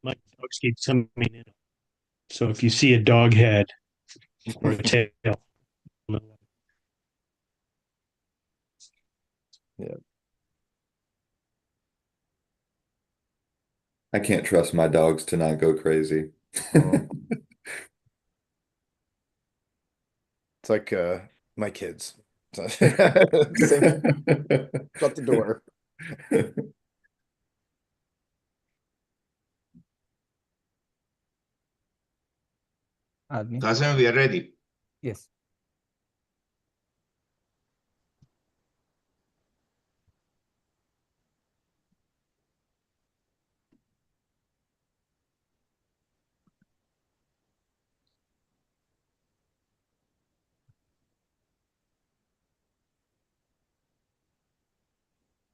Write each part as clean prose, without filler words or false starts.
My dogs keep coming in. So if you see a dog head or a tail, Yeah. I can't trust my dogs to not go crazy. Oh, it's like my kids. Same, shut the door. Admin. Kazem, we are ready. Yes.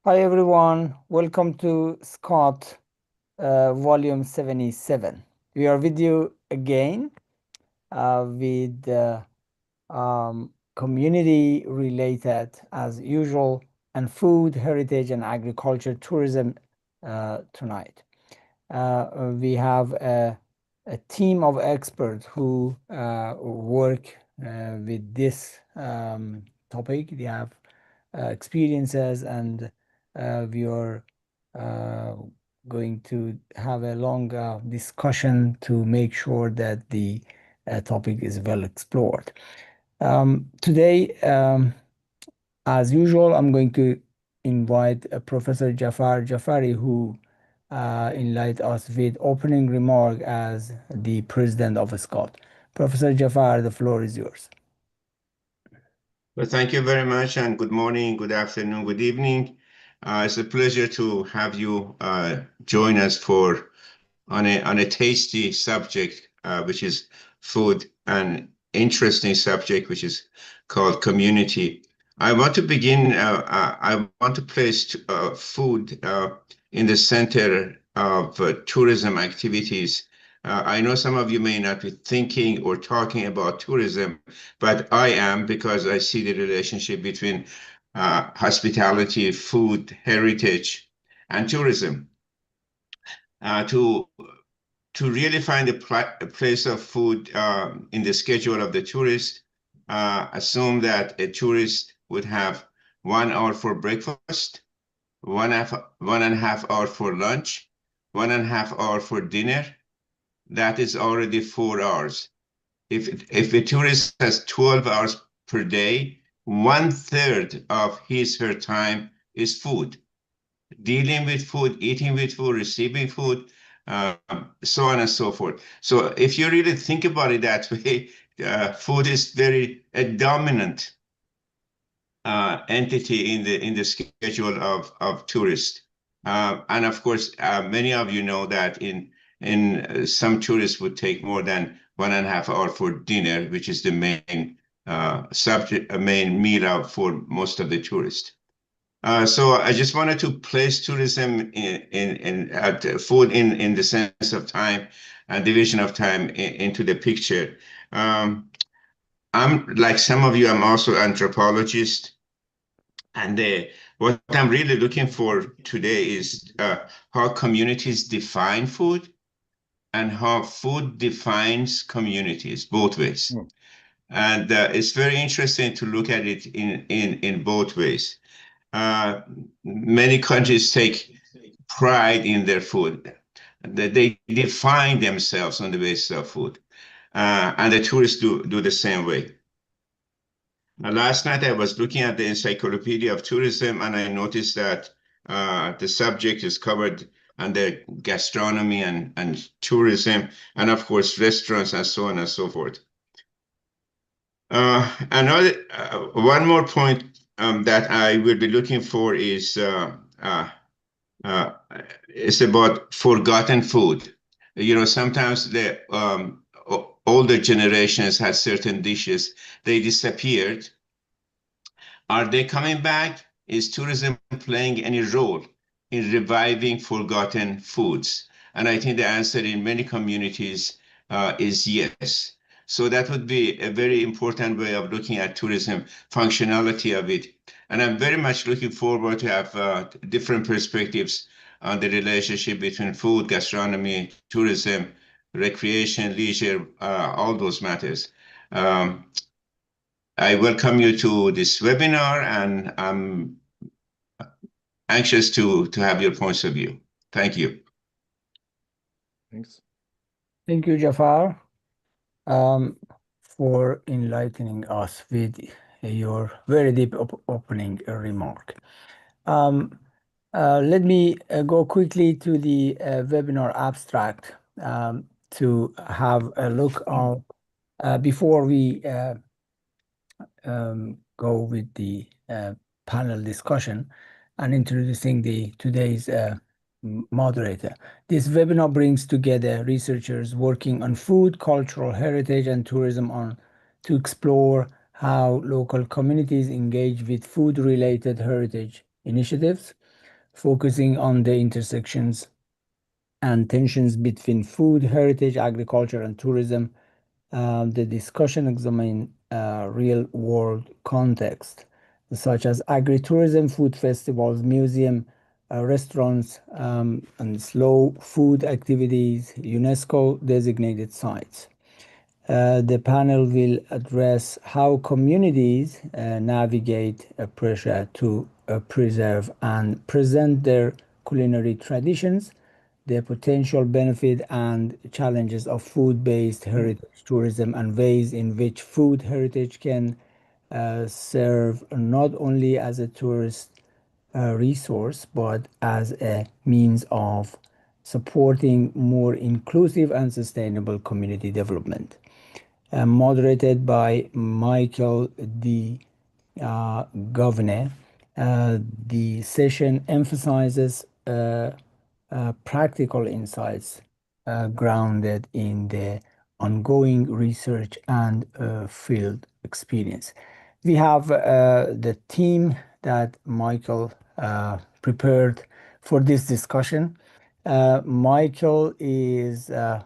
Hi everyone, welcome to Scott volume 77. We are with you again with community related as usual and food, heritage and agriculture tourism tonight. We have a team of experts who work with this topic. They have experiences and we are uh, going to have a long discussion to make sure that the topic is well explored. Today, as usual, I'm going to invite Professor Jafar Jafari, who enlightened us with opening remark as the president of SCOT. Professor Jafar, the floor is yours. Well, thank you very much, and good morning, good afternoon, good evening. It's a pleasure to have you join us for on a tasty subject, which is food, and interesting subject, which is called community. I want to begin. I want to place food in the center of tourism activities. I know some of you may not be thinking or talking about tourism, but I am, because I see the relationship between hospitality, food, heritage, and tourism. To really find a place of food in the schedule of the tourist, assume that a tourist would have 1 hour for breakfast, 1.5 hour for lunch, 1.5 hour for dinner. That is already 4 hours. If a tourist has 12 hours per day, 1/3 of her time is food, dealing with food, eating with food, receiving food, so on and so forth. So if you really think about it that way, food is very a dominant entity in the schedule of tourists. And of course, many of you know that in some tourists would take more than 1.5 hour for dinner, which is the main subject, main meal for most of the tourists. So I just wanted to place tourism in food in the sense of time and division of time into the picture. I'm like some of you, I'm also anthropologist, and what I'm really looking for today is how communities define food and how food defines communities, both ways. Hmm. And it's very interesting to look at it in both ways. Uh, Many countries take pride in their food. They define themselves on the basis of food. And the tourists do the same way. Last night I was looking at the Encyclopedia of Tourism, and I noticed that the subject is covered under gastronomy and tourism, and of course restaurants and so on and so forth. One more point that I will be looking for is uh, it's about forgotten food. You know, sometimes the older generations had certain dishes, they disappeared. Are they coming back? Is tourism playing any role in reviving forgotten foods? And I think the answer in many communities is yes. So that would be a very important way of looking at tourism, functionality of it. And I'm very much looking forward to have different perspectives on the relationship between food, gastronomy, tourism, recreation, leisure, all those matters. I welcome you to this webinar, and I'm anxious to have your points of view. Thank you. Thanks. Thank you, Jafar, for enlightening us with your very deep opening remark. Let me go quickly to the webinar abstract to have a look on before we go with the panel discussion and introducing today's moderator. This webinar brings together researchers working on food, cultural heritage, and tourism to explore how local communities engage with food-related heritage initiatives, focusing on the intersections and tensions between food, heritage, agriculture, and tourism. The discussion examines real-world context, such as agritourism, food festivals, museum, restaurants, and slow food activities, UNESCO-designated sites. The panel will address how communities navigate pressure to preserve and present their culinary traditions, the potential benefit and challenges of food-based heritage tourism, and ways in which food heritage can serve not only as a tourist resource, but as a means of supporting more inclusive and sustainable community development. Moderated by Michael D. Governor, the session emphasizes practical insights grounded in the ongoing research and field experience. We have the team that Michael prepared for this discussion. Michael is a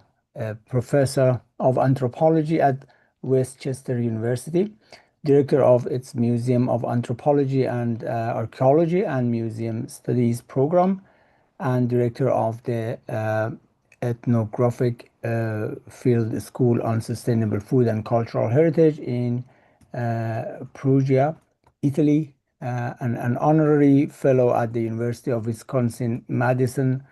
professor of anthropology at Westchester University, director of its Museum of Anthropology and Archaeology and Museum Studies program, and director of the Ethnographic Field School on Sustainable Food and Cultural Heritage in Perugia, Italy, an honorary fellow at the University of Wisconsin-Madison.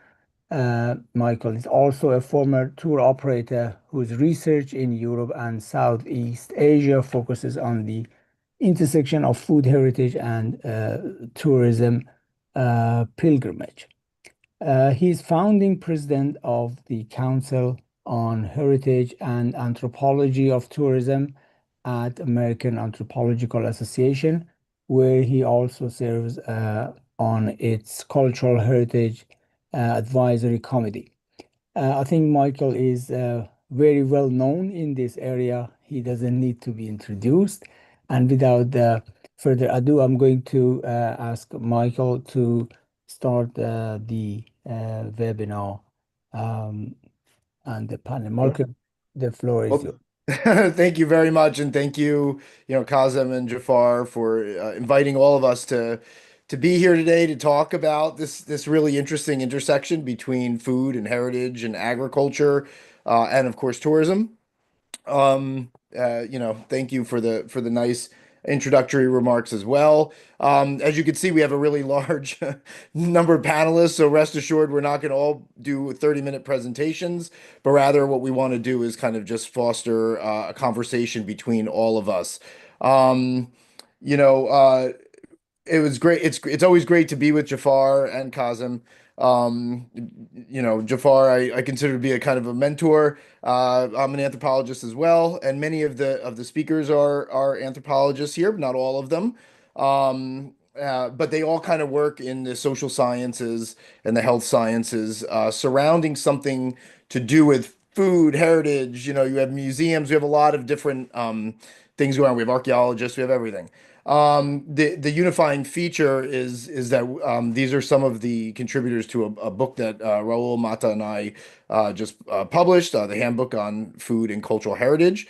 Michael is also a former tour operator whose research in Europe and Southeast Asia focuses on the intersection of food heritage and tourism pilgrimage. He is founding president of the Council on Heritage and Anthropology of Tourism at American Anthropological Association, where he also serves on its Cultural Heritage Advisory Committee. I think Michael is very well known in this area. He doesn't need to be introduced. And without further ado, I'm going to ask Michael to start the webinar and the panel. Michael, the floor is yours. Thank you very much, and thank you, Kazem and Jafar, for inviting all of us to be here today to talk about this really interesting intersection between food and heritage and agriculture, and of course tourism. Thank you for the nice introductory remarks as well. As you can see, we have a really large number of panelists, so rest assured we're not going to all do 30-minute presentations, but rather what we want to do is kind of just foster a conversation between all of us. It was great. It's always great to be with Jafar and Kazem. Jafar, I consider to be a kind of a mentor. I'm an anthropologist as well, and many of the speakers are anthropologists here, but not all of them. But they all kind of work in the social sciences and the health sciences, surrounding something to do with food, heritage. You have museums, we have a lot of different things going on. We have archaeologists, we have everything. The unifying feature is that these are some of the contributors to a book that Raul Mata and I just published, the Handbook on Food and Cultural Heritage.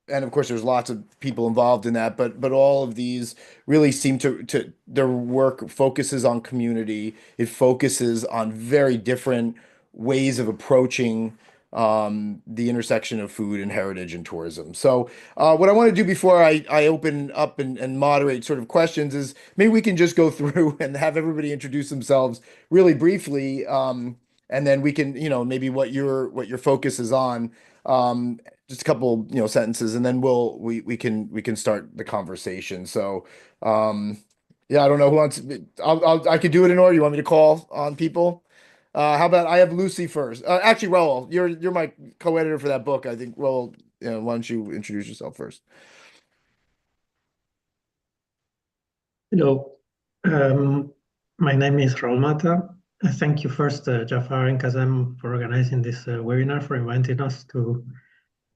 and of course there's lots of people involved in that, but all of these really seem to their work focuses on community. It focuses on very different ways of approaching the intersection of food and heritage and tourism. So what I want to do before I open up and moderate sort of questions is maybe we can just go through and have everybody introduce themselves really briefly, and then we can, maybe what your focus is on, just a couple, sentences, and then we can start the conversation. So yeah, I don't know who wants. I could do it in order. You want me to call on people? How about I have Lucy first? Actually, Raul, you're my co-editor for that book. I think, Raul, why don't you introduce yourself first? Hello, my name is Raul Mata. Thank you first, Jafar and Kazem, for organizing this webinar, for inviting us to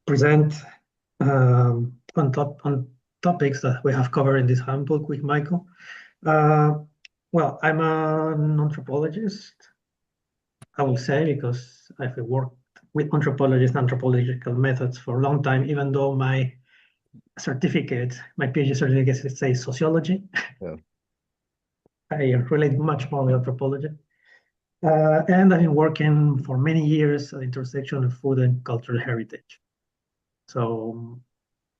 present on topics that we have covered in this handbook with Michael. Well, I'm an anthropologist, I will say, because I've worked with anthropologists and anthropological methods for a long time, even though my PhD certificate says sociology. Yeah. I relate much more with anthropology. And I've been working for many years at the intersection of food and cultural heritage. So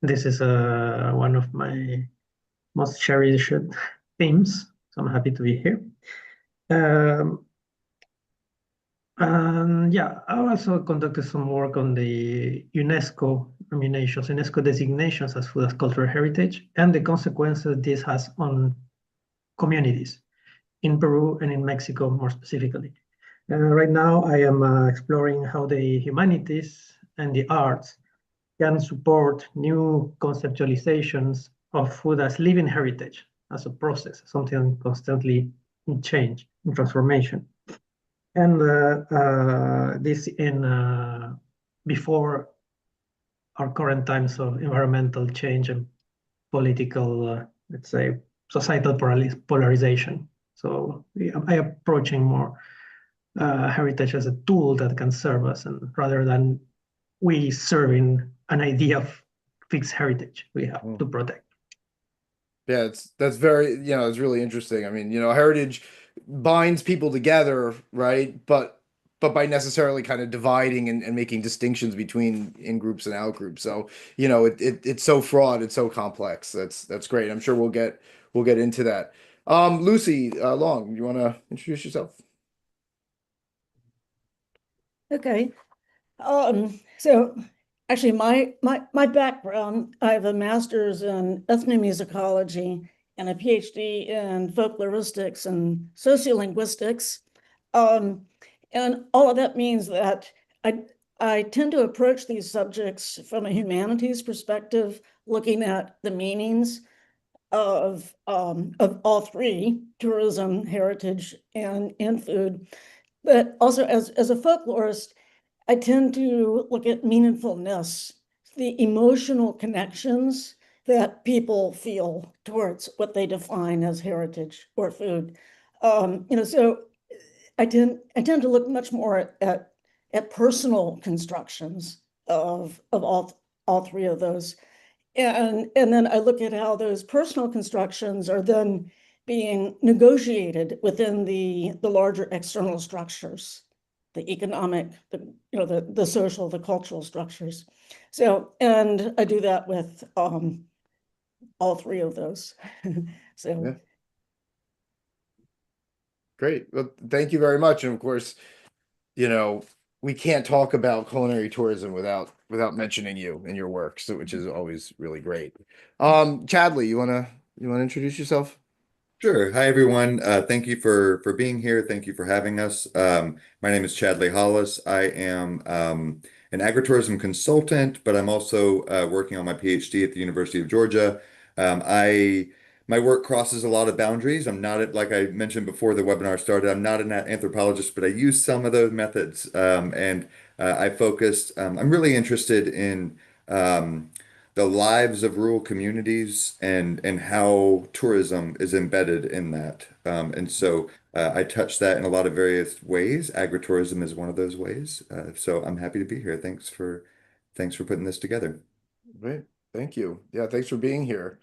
this is one of my most cherished themes. So I'm happy to be here. And yeah, I also conducted some work on the UNESCO designations as food as cultural heritage and the consequences this has on communities in Peru and in Mexico more specifically. Right now, I am exploring how the humanities and the arts can support new conceptualizations of food as living heritage, as a process, something constantly in change, in transformation. And this in before our current times of environmental change and political, let's say, societal polarization. So I am approaching more heritage as a tool that can serve us, and rather than we serving an idea of fixed heritage we have to protect. Yeah, that's very, it's really interesting. I mean, heritage binds people together, right? But by necessarily kind of dividing and making distinctions between in groups and out groups. So, it's so fraught, it's so complex. That's great. I'm sure we'll get into that. Lucy Long, you want to introduce yourself? Okay. So actually my background, I have a master's in ethnomusicology and a PhD in folkloristics and sociolinguistics. And all of that means that I tend to approach these subjects from a humanities perspective, looking at the meanings of all three: tourism, heritage, and food. But also as a folklorist, I tend to look at meaningfulness, the emotional connections that people feel towards what they define as heritage or food. So I tend to look much more at personal constructions of all three of those. And then I look at how those personal constructions are then being negotiated within the larger external structures, the economic, the social, the cultural structures. So, and I do that with all three of those. So. Yeah. Great. Well, thank you very much. And of course, we can't talk about culinary tourism without mentioning you and your work, so which is always really great. Chadley, you wanna introduce yourself? Sure. Hi, everyone. Thank you for being here. Thank you for having us. My name is Chadley Hollis. I am an agritourism consultant, but I'm also working on my PhD at the University of Georgia. My work crosses a lot of boundaries. I'm not, like I mentioned before the webinar started, I'm not an anthropologist, but I use some of those methods. And I focused, I'm really interested in the lives of rural communities and how tourism is embedded in that. And so I touch that in a lot of various ways. Agritourism is one of those ways. So I'm happy to be here. Thanks for putting this together. Great. Thank you. Yeah, thanks for being here.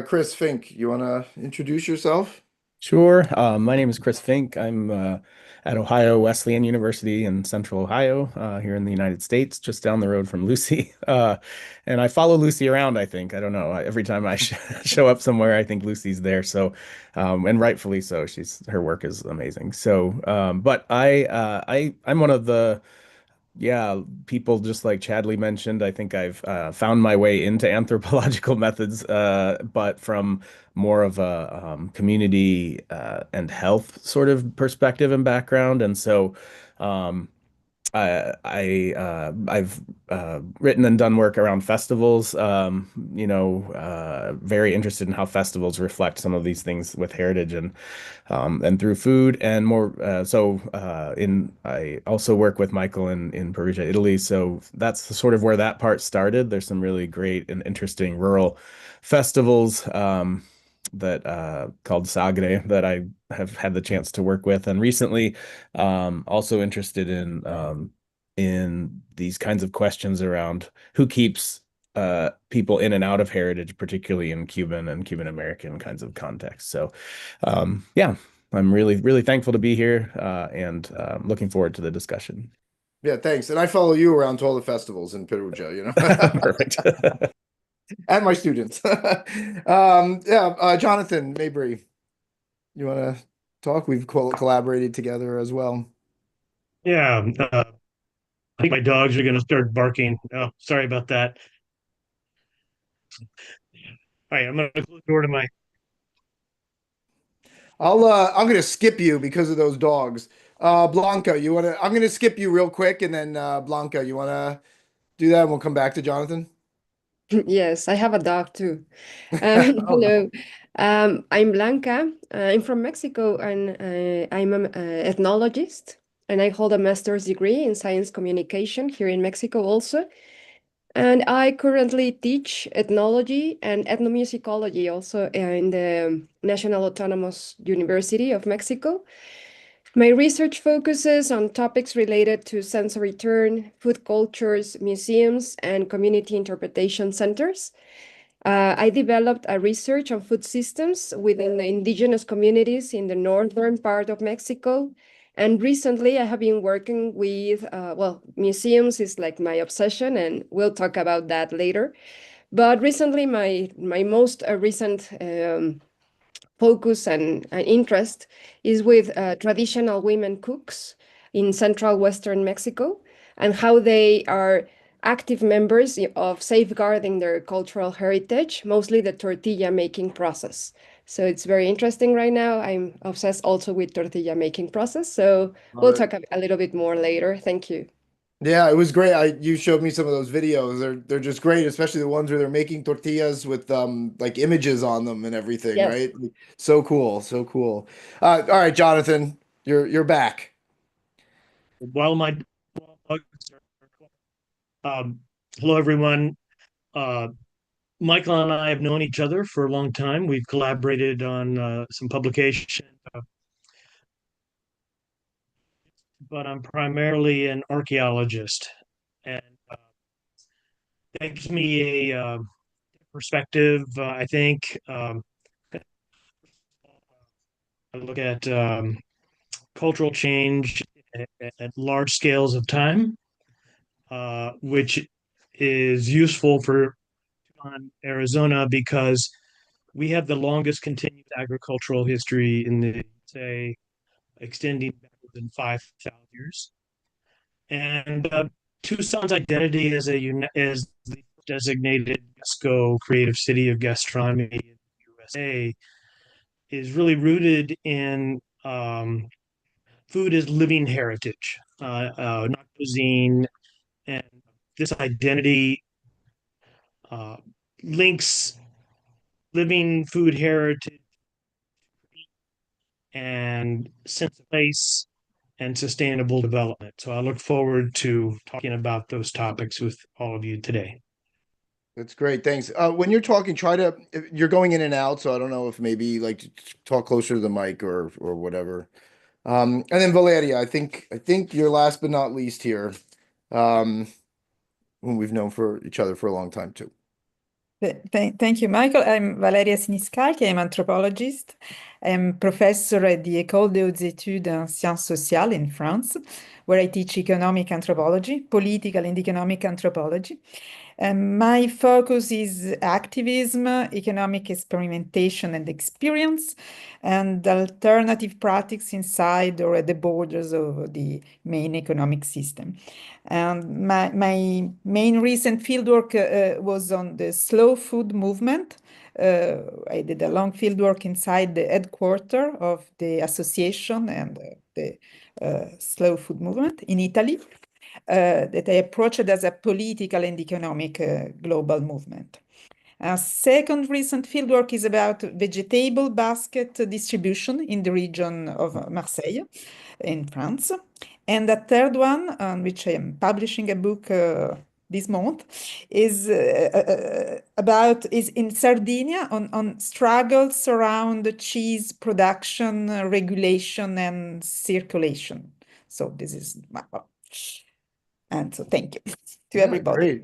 Chris Fink, you want to introduce yourself? Sure. My name is Chris Fink. I'm at Ohio Wesleyan University in Central Ohio, here in the United States, just down the road from Lucy. And I follow Lucy around, I think. I don't know. Every time I show up somewhere, I think Lucy's there. So, and rightfully so. Her work is amazing. So, but I'm one of the yeah, people just like Chadley mentioned. I think I've found my way into anthropological methods, but from more of a community and health sort of perspective and background. And so um, I've written and done work around festivals. Very interested in how festivals reflect some of these things with heritage and through food and more. I also work with Michael in Perugia, Italy. So that's sort of where that part started. There's some really great and interesting rural festivals. That called Sagre that I have had the chance to work with, and recently also interested in these kinds of questions around who keeps people in and out of heritage, particularly in Cuban and Cuban American kinds of contexts. So yeah, I'm really, really thankful to be here and looking forward to the discussion. Yeah, thanks. And I follow you around to all the festivals in Perugia, you know. Perfect. And my students. Jonathan Mabry, you want to talk? We've collaborated together as well. Yeah, I think my dogs are going to start barking. Oh, sorry about that. All right, I'm going to close the door to my. I'm gonna skip you because of those dogs. Blanca, I'm gonna skip you real quick, and then Blanca, you wanna do that, and we'll come back to Jonathan. Yes, I have a dog too. Oh, Hello, I'm Blanca. I'm from Mexico and I'm an ethnologist, and I hold a master's degree in science communication here in Mexico also. And I currently teach ethnology and ethnomusicology also in the National Autonomous University of Mexico. My research focuses on topics related to sensory turn, food cultures, museums, and community interpretation centers. I developed a research on food systems within the indigenous communities in the northern part of Mexico. And recently, I have been working with, museums is like my obsession, and we'll talk about that later. But recently, my most recent focus and interest is with traditional women cooks in central western Mexico and how they are active members of safeguarding their cultural heritage, mostly the tortilla making process. So it's very interesting right now. I'm obsessed also with tortilla making process. So we'll talk a little bit more later. Thank you. yeah, it was great. You showed me some of those videos. They're just great, especially the ones where they're making tortillas with like images on them and everything, Yes. right? So cool, so cool. All right, Jonathan, you're back. While my dogs hello everyone. Michael and I have known each other for a long time. We've collaborated on some publications, but I'm primarily an archaeologist, and that gives me a perspective. I think I look at cultural change at large scales of time, which is useful for Arizona because we have the longest continued agricultural history in the, say, extending back than 5,000 years. And Tucson's identity as as the designated UNESCO Creative City of Gastronomy in the USA is really rooted in food as living heritage, not cuisine, and this identity uh, links living food heritage and sense of place and sustainable development. So I look forward to talking about those topics with all of you today. That's great. Thanks. When you're talking, you're going in and out, so I don't know if maybe like talk closer to the mic or whatever. And then Valeria, I think you're last but not least here, whom we've known for each other for a long time too. Thank you, Michael. I'm Valeria Siniscalchi. I'm anthropologist. I'm professor at the École des Hautes Études en Sciences Sociales in France, where I teach economic anthropology, political and economic anthropology. And my focus is activism, economic experimentation and experience, and alternative practice inside or at the borders of the main economic system. And my main recent fieldwork was on the slow food movement. I did a long fieldwork inside the headquarters of the association and the slow food movement in Italy. That I approached as a political and economic global movement. A second recent fieldwork is about vegetable basket distribution in the region of Marseille in France. And the third one, on which I am publishing a book this month, is in Sardinia on struggles around cheese production, regulation, and circulation. So this is my and so thank you to everybody. Great.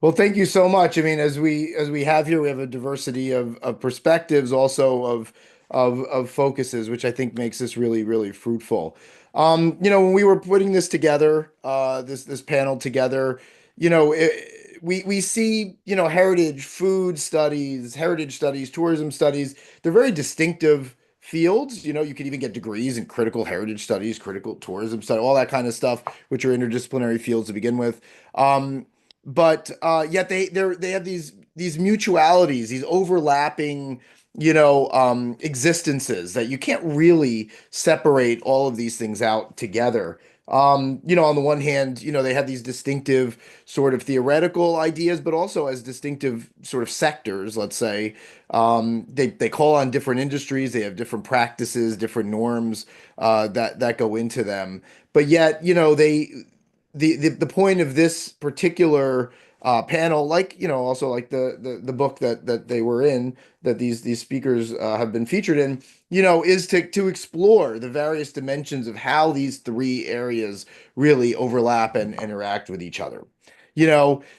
Well, thank you so much. I mean, as we have here, we have a diversity of perspectives, also of focuses, which I think makes this really, really fruitful. When we were putting this together, this panel together, we see, heritage, food studies, heritage studies, tourism studies, they're very distinctive fields. You could even get degrees in critical heritage studies, critical tourism study, all that kind of stuff, which are interdisciplinary fields to begin with. But yet they have these mutualities, these overlapping, existences that you can't really separate all of these things out together. On the one hand, they have these distinctive sort of theoretical ideas, but also as distinctive sort of sectors, let's say. They call on different industries, they have different practices, different norms that go into them. But yet, the point of this particular panel, also like the book that they were in, that these speakers have been featured in, is to explore the various dimensions of how these three areas really overlap and interact with each other.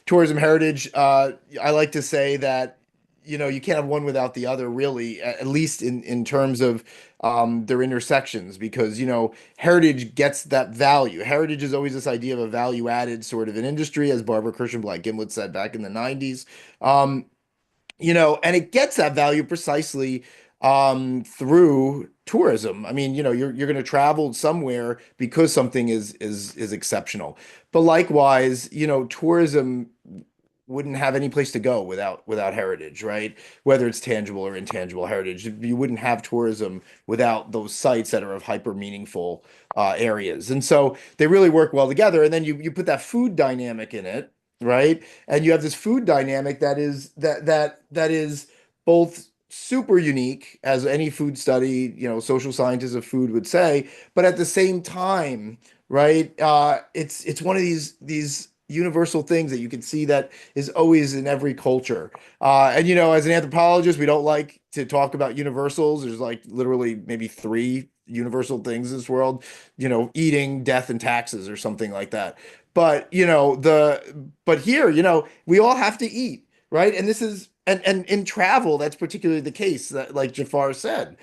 Tourism heritage, I like to say that you can't have one without the other, really, at least in terms of their intersections, because heritage gets that value. Heritage is always this idea of a value-added sort of an industry, as Barbara Kirshenblatt-Gimlet said back in the 90s. And it gets that value precisely through tourism. I mean, you're going to travel somewhere because something is exceptional. But likewise, tourism wouldn't have any place to go without heritage, right? Whether it's tangible or intangible heritage, you wouldn't have tourism without those sites that are of hyper meaningful areas. And so they really work well together. And then you put that food dynamic in it, right? And you have this food dynamic that is both super unique, as any food study, social scientists of food would say, but at the same time, right? It's one of these universal things that you can see that is always in every culture. And as an anthropologist, we don't like to talk about universals. There's like literally maybe 3 universal things in this world, eating, death, and taxes, or something like that. But but here, we all have to eat, right? And this is and in travel, that's particularly the case, that, like Jafar said,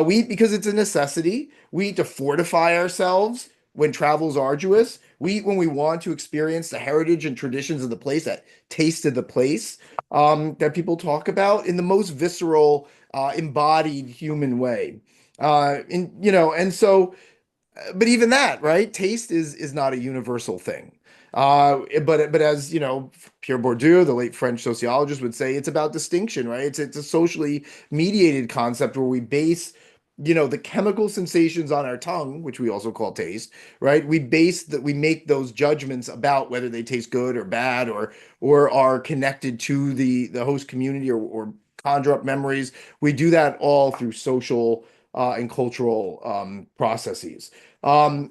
we eat because it's a necessity. We eat to fortify ourselves when travel's arduous. We eat when we want to experience the heritage and traditions of the place, that taste of the place, that people talk about in the most visceral, embodied human way. And so, but even that, right? Taste is not a universal thing. But as Pierre Bourdieu, the late French sociologist, would say, it's about distinction, right? It's a socially mediated concept where we base the chemical sensations on our tongue, which we also call taste, right? We make those judgments about whether they taste good or bad, or are connected to the host community, or conjure up memories. We do that all through social and cultural processes. So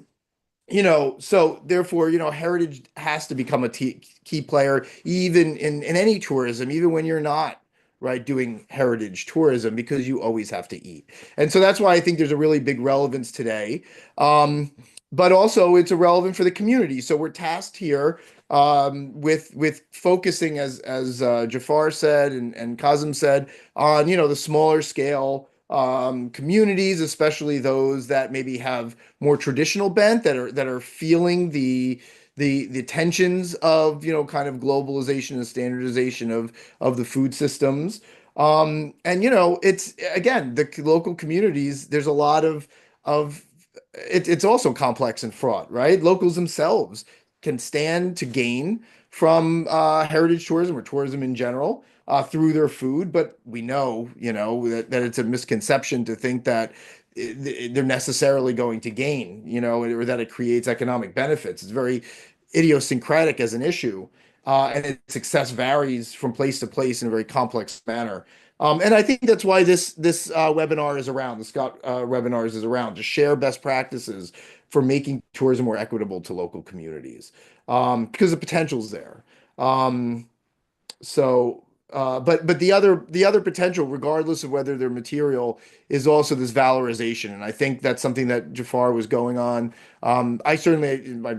therefore, heritage has to become a key player, even in any tourism, even when you're not, right, doing heritage tourism, because you always have to eat. And so that's why I think there's a really big relevance today. but also it's irrelevant for the community. So we're tasked here with focusing, as Jafar said and Kazim said, on the smaller scale communities, especially those that maybe have more traditional bent, that are feeling the tensions of kind of globalization and standardization of the food systems. And it's, again, the local communities, there's a lot of it's also complex and fraught, right? Locals themselves can stand to gain from heritage tourism or tourism in general through their food, but we know, that it's a misconception to think that they're necessarily going to gain, or that it creates economic benefits. It's very idiosyncratic as an issue, and its success varies from place to place in a very complex manner. And I think that's why this webinar is around, the Scott webinars is around, to share best practices for making tourism more equitable to local communities, because the potential's there. But the other potential, regardless of whether they're material, is also this valorization, and I think that's something that Jafar was going on. I certainly, in my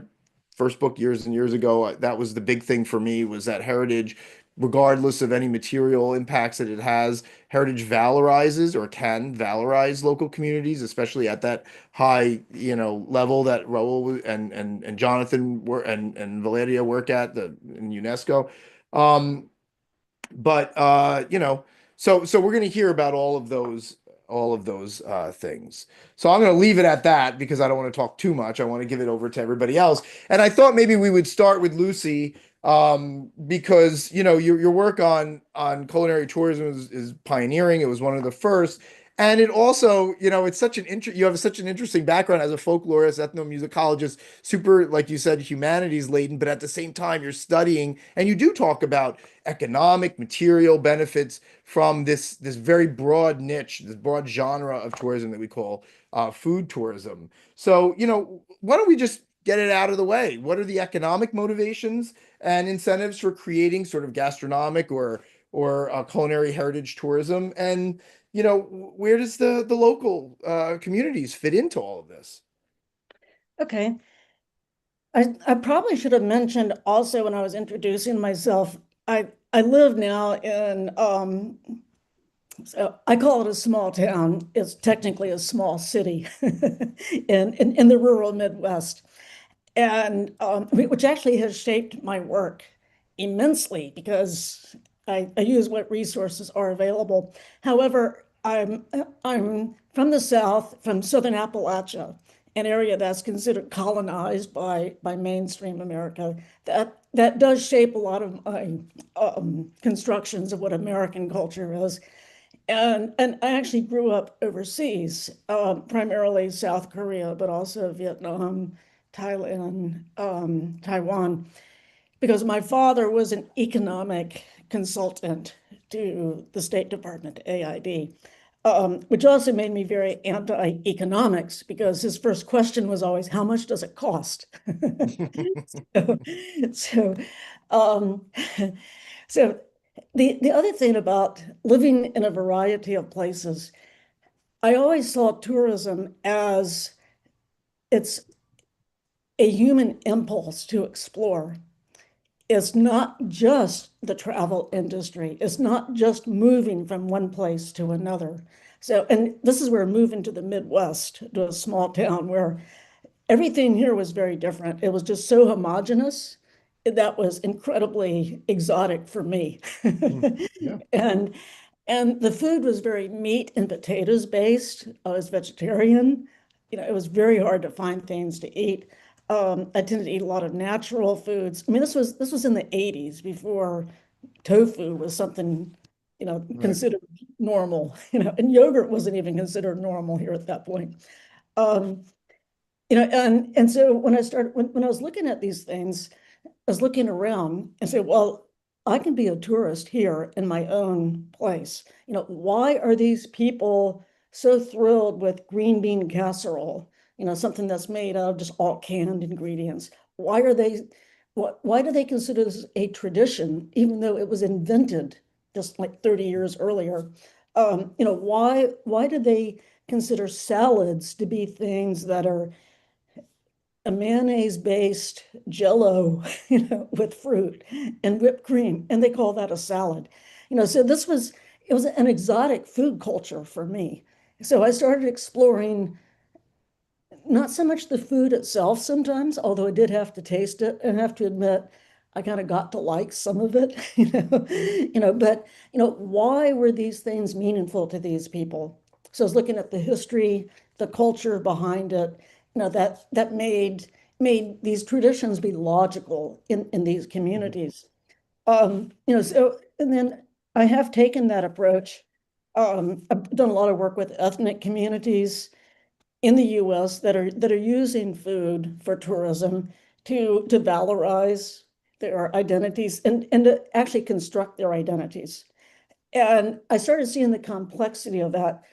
first book years and years ago, that was the big thing for me, was that heritage, regardless of any material impacts that it has, heritage valorizes, or can valorize, local communities, especially at that high, level that Raul and Jonathan and Valeria work at in UNESCO. So we're going to hear about all of those things. So I'm going to leave it at that, because I don't want to talk too much. I want to give it over to everybody else. And I thought maybe we would start with Lucy, because your work on culinary tourism is pioneering. It was one of the first, and it also, it's such you have such an interesting background as a folklorist, ethnomusicologist, super, like you said, humanities laden, but at the same time you're studying, and you do talk about economic, material benefits from this very broad niche, this broad genre of tourism that we call food tourism. So why don't we just get it out of the way? What are the economic motivations and incentives for creating sort of gastronomic or culinary heritage tourism? And where does the local communities fit into all of this? Okay. I probably should have mentioned also, when I was introducing myself, I live now in so I call it a small town. It's technically a small city in the rural Midwest, and which actually has shaped my work immensely, because I use what resources are available. However, I'm from the South, from Southern Appalachia, an area that's considered colonized by mainstream America. That does shape a lot of my constructions of what American culture is. And I actually grew up overseas, primarily South Korea, but also Vietnam, Thailand, Taiwan, because my father was an economic consultant to the State Department, AID, which also made me very anti-economics, because his first question was always, how much does it cost? So the other thing about living in a variety of places, I always saw tourism as it's a human impulse to explore. It's not just the travel industry. It's not just moving from one place to another. So, and this is where moving to the Midwest, to a small town where everything here was very different. It was just so homogenous. That was incredibly exotic for me. Yeah. And the food was very meat and potatoes based. I was vegetarian. It was very hard to find things to eat. I tended to eat a lot of natural foods. I mean, this was in the 80s, before tofu was something, considered normal, and yogurt wasn't even considered normal here at that point. And so when I was looking at these things, I was looking around and said, well, I can be a tourist here in my own place. Why are these people so thrilled with green bean casserole? Something that's made out of just all canned ingredients. Why do they consider this a tradition, even though it was invented just like 30 years earlier? Why do they consider salads to be things that are a mayonnaise-based Jell-O, with fruit and whipped cream, and they call that a salad. So it was an exotic food culture for me. So I started exploring not so much the food itself sometimes, although I did have to taste it, and I have to admit, I kind of got to like some of it, but why were these things meaningful to these people? So I was looking at the history, the culture behind it, that made these traditions be logical in these communities. So, and then I have taken that approach. I've done a lot of work with ethnic communities in the US that are using food for tourism to valorize their identities and to actually construct their identities. And I started seeing the complexity of that.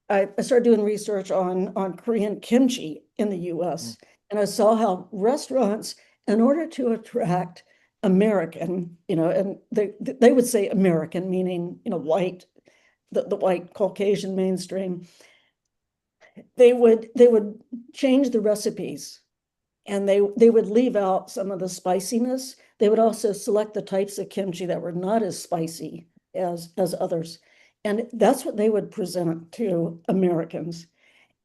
I started doing research on Korean kimchi in the US, and I saw how restaurants, in order to attract American, and they would say American, meaning, white, the white Caucasian mainstream, they would change the recipes, and they would leave out some of the spiciness. They would also select the types of kimchi that were not as spicy as others. And that's what they would present to Americans.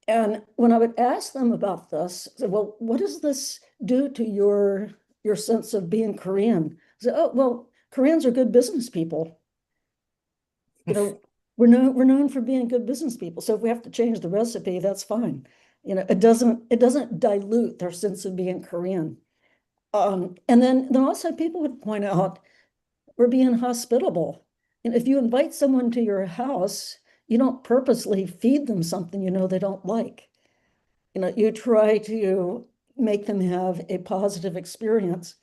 And when I would ask them about this, I said, well, what does this do to your sense of being Korean? I said, oh, well, Koreans are good business people. We're known for being good business people. So if we have to change the recipe, that's fine. It doesn't dilute their sense of being Korean. And then also people would point out we're being hospitable. And if you invite someone to your house, you don't purposely feed them something they don't like. You try to make them have a positive experience.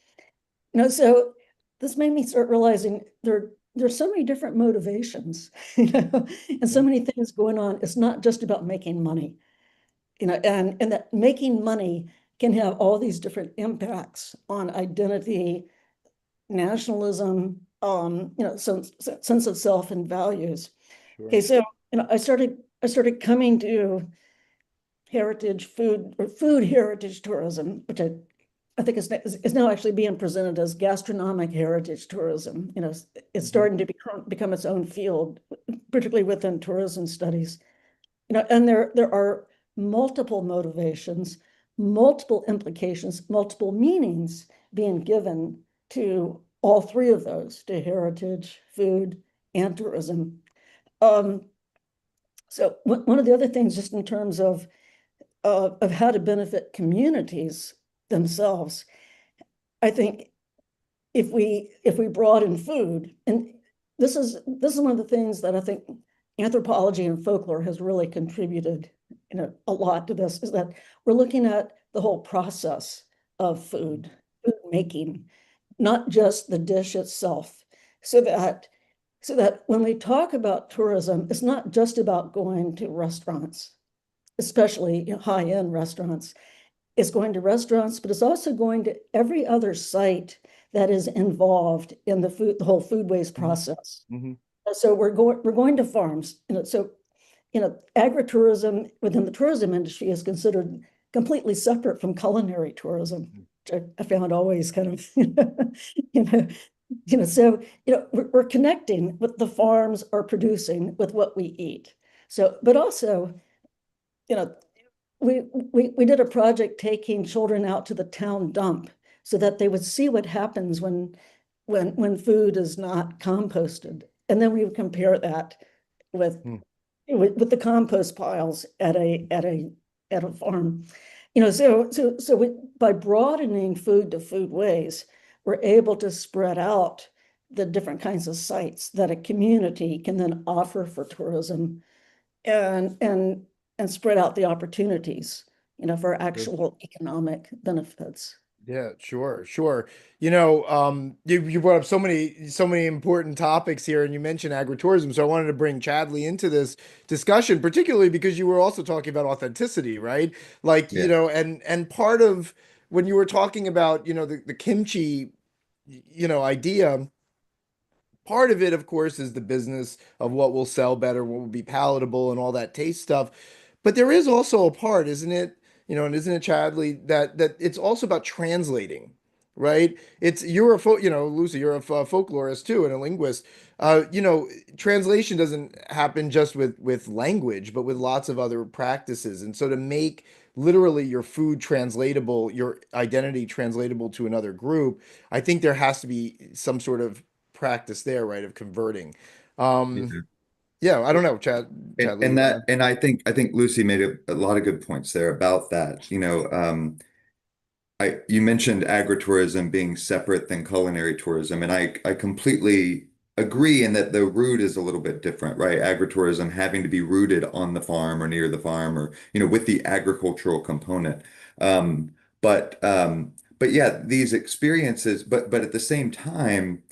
So this made me start realizing there's so many different motivations, and so many things going on. It's not just about making money, and that making money can have all these different impacts on identity, nationalism, sense of self and values. Sure. Okay, so I started coming to heritage food or food heritage tourism, which I think is now actually being presented as gastronomic heritage tourism. It's starting to become its own field, particularly within tourism studies. And there are multiple motivations, multiple implications, multiple meanings being given to all three of those, to heritage, food, and tourism. So one of the other things, just in terms of how to benefit communities themselves, I think if we broaden food, and this is one of the things that I think anthropology and folklore has really contributed a lot to this, is that we're looking at the whole process of food making, not just the dish itself, so that when we talk about tourism, it's not just about going to restaurants, especially high-end restaurants. It's going to restaurants, but it's also going to every other site that is involved in the whole food waste process. Mm-hmm. So we're going to farms, so agritourism within the tourism industry is considered completely separate from culinary tourism, which I found always kind of so we're connecting what the farms are producing with what we eat. So, but also, we did a project taking children out to the town dump so that they would see what happens when food is not composted, and then we would compare that with the compost piles at a farm. By broadening food to food ways, we're able to spread out the different kinds of sites that a community can then offer for tourism, and spread out the opportunities, for actual economic benefits. Yeah, sure. You brought up so many important topics here, and you mentioned agritourism. So I wanted to bring Chadley into this discussion, particularly because you were also talking about authenticity, right? Like, and part of when you were talking about, the kimchi, idea, part of it, of course, is the business of what will sell better, what will be palatable, and all that taste stuff. But there is also a part, isn't it, and isn't it, Chadley, that it's also about translating, right? You're Lucy, you're a folklorist too and a linguist. Translation doesn't happen just with language, but with lots of other practices. And so to make literally your food translatable, your identity translatable to another group, I think there has to be some sort of practice there, right, of converting. Yeah, I don't know, Chadley. And I think Lucy made a lot of good points there about that. You mentioned agritourism being separate than culinary tourism, and I completely agree in that the root is a little bit different, right? Agritourism having to be rooted on the farm or near the farm, or with the agricultural component. Um, but yeah, these experiences, but at the same time,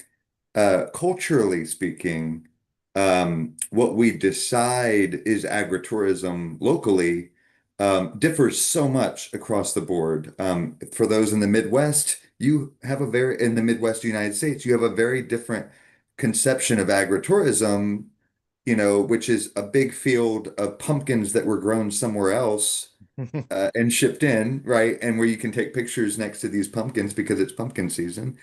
culturally speaking, what we decide is agritourism locally differs so much across the board. For those in the Midwest, in the Midwest United States, you have a very different conception of agritourism, which is a big field of pumpkins that were grown somewhere else and shipped in, right? And where you can take pictures next to these pumpkins because it's pumpkin season,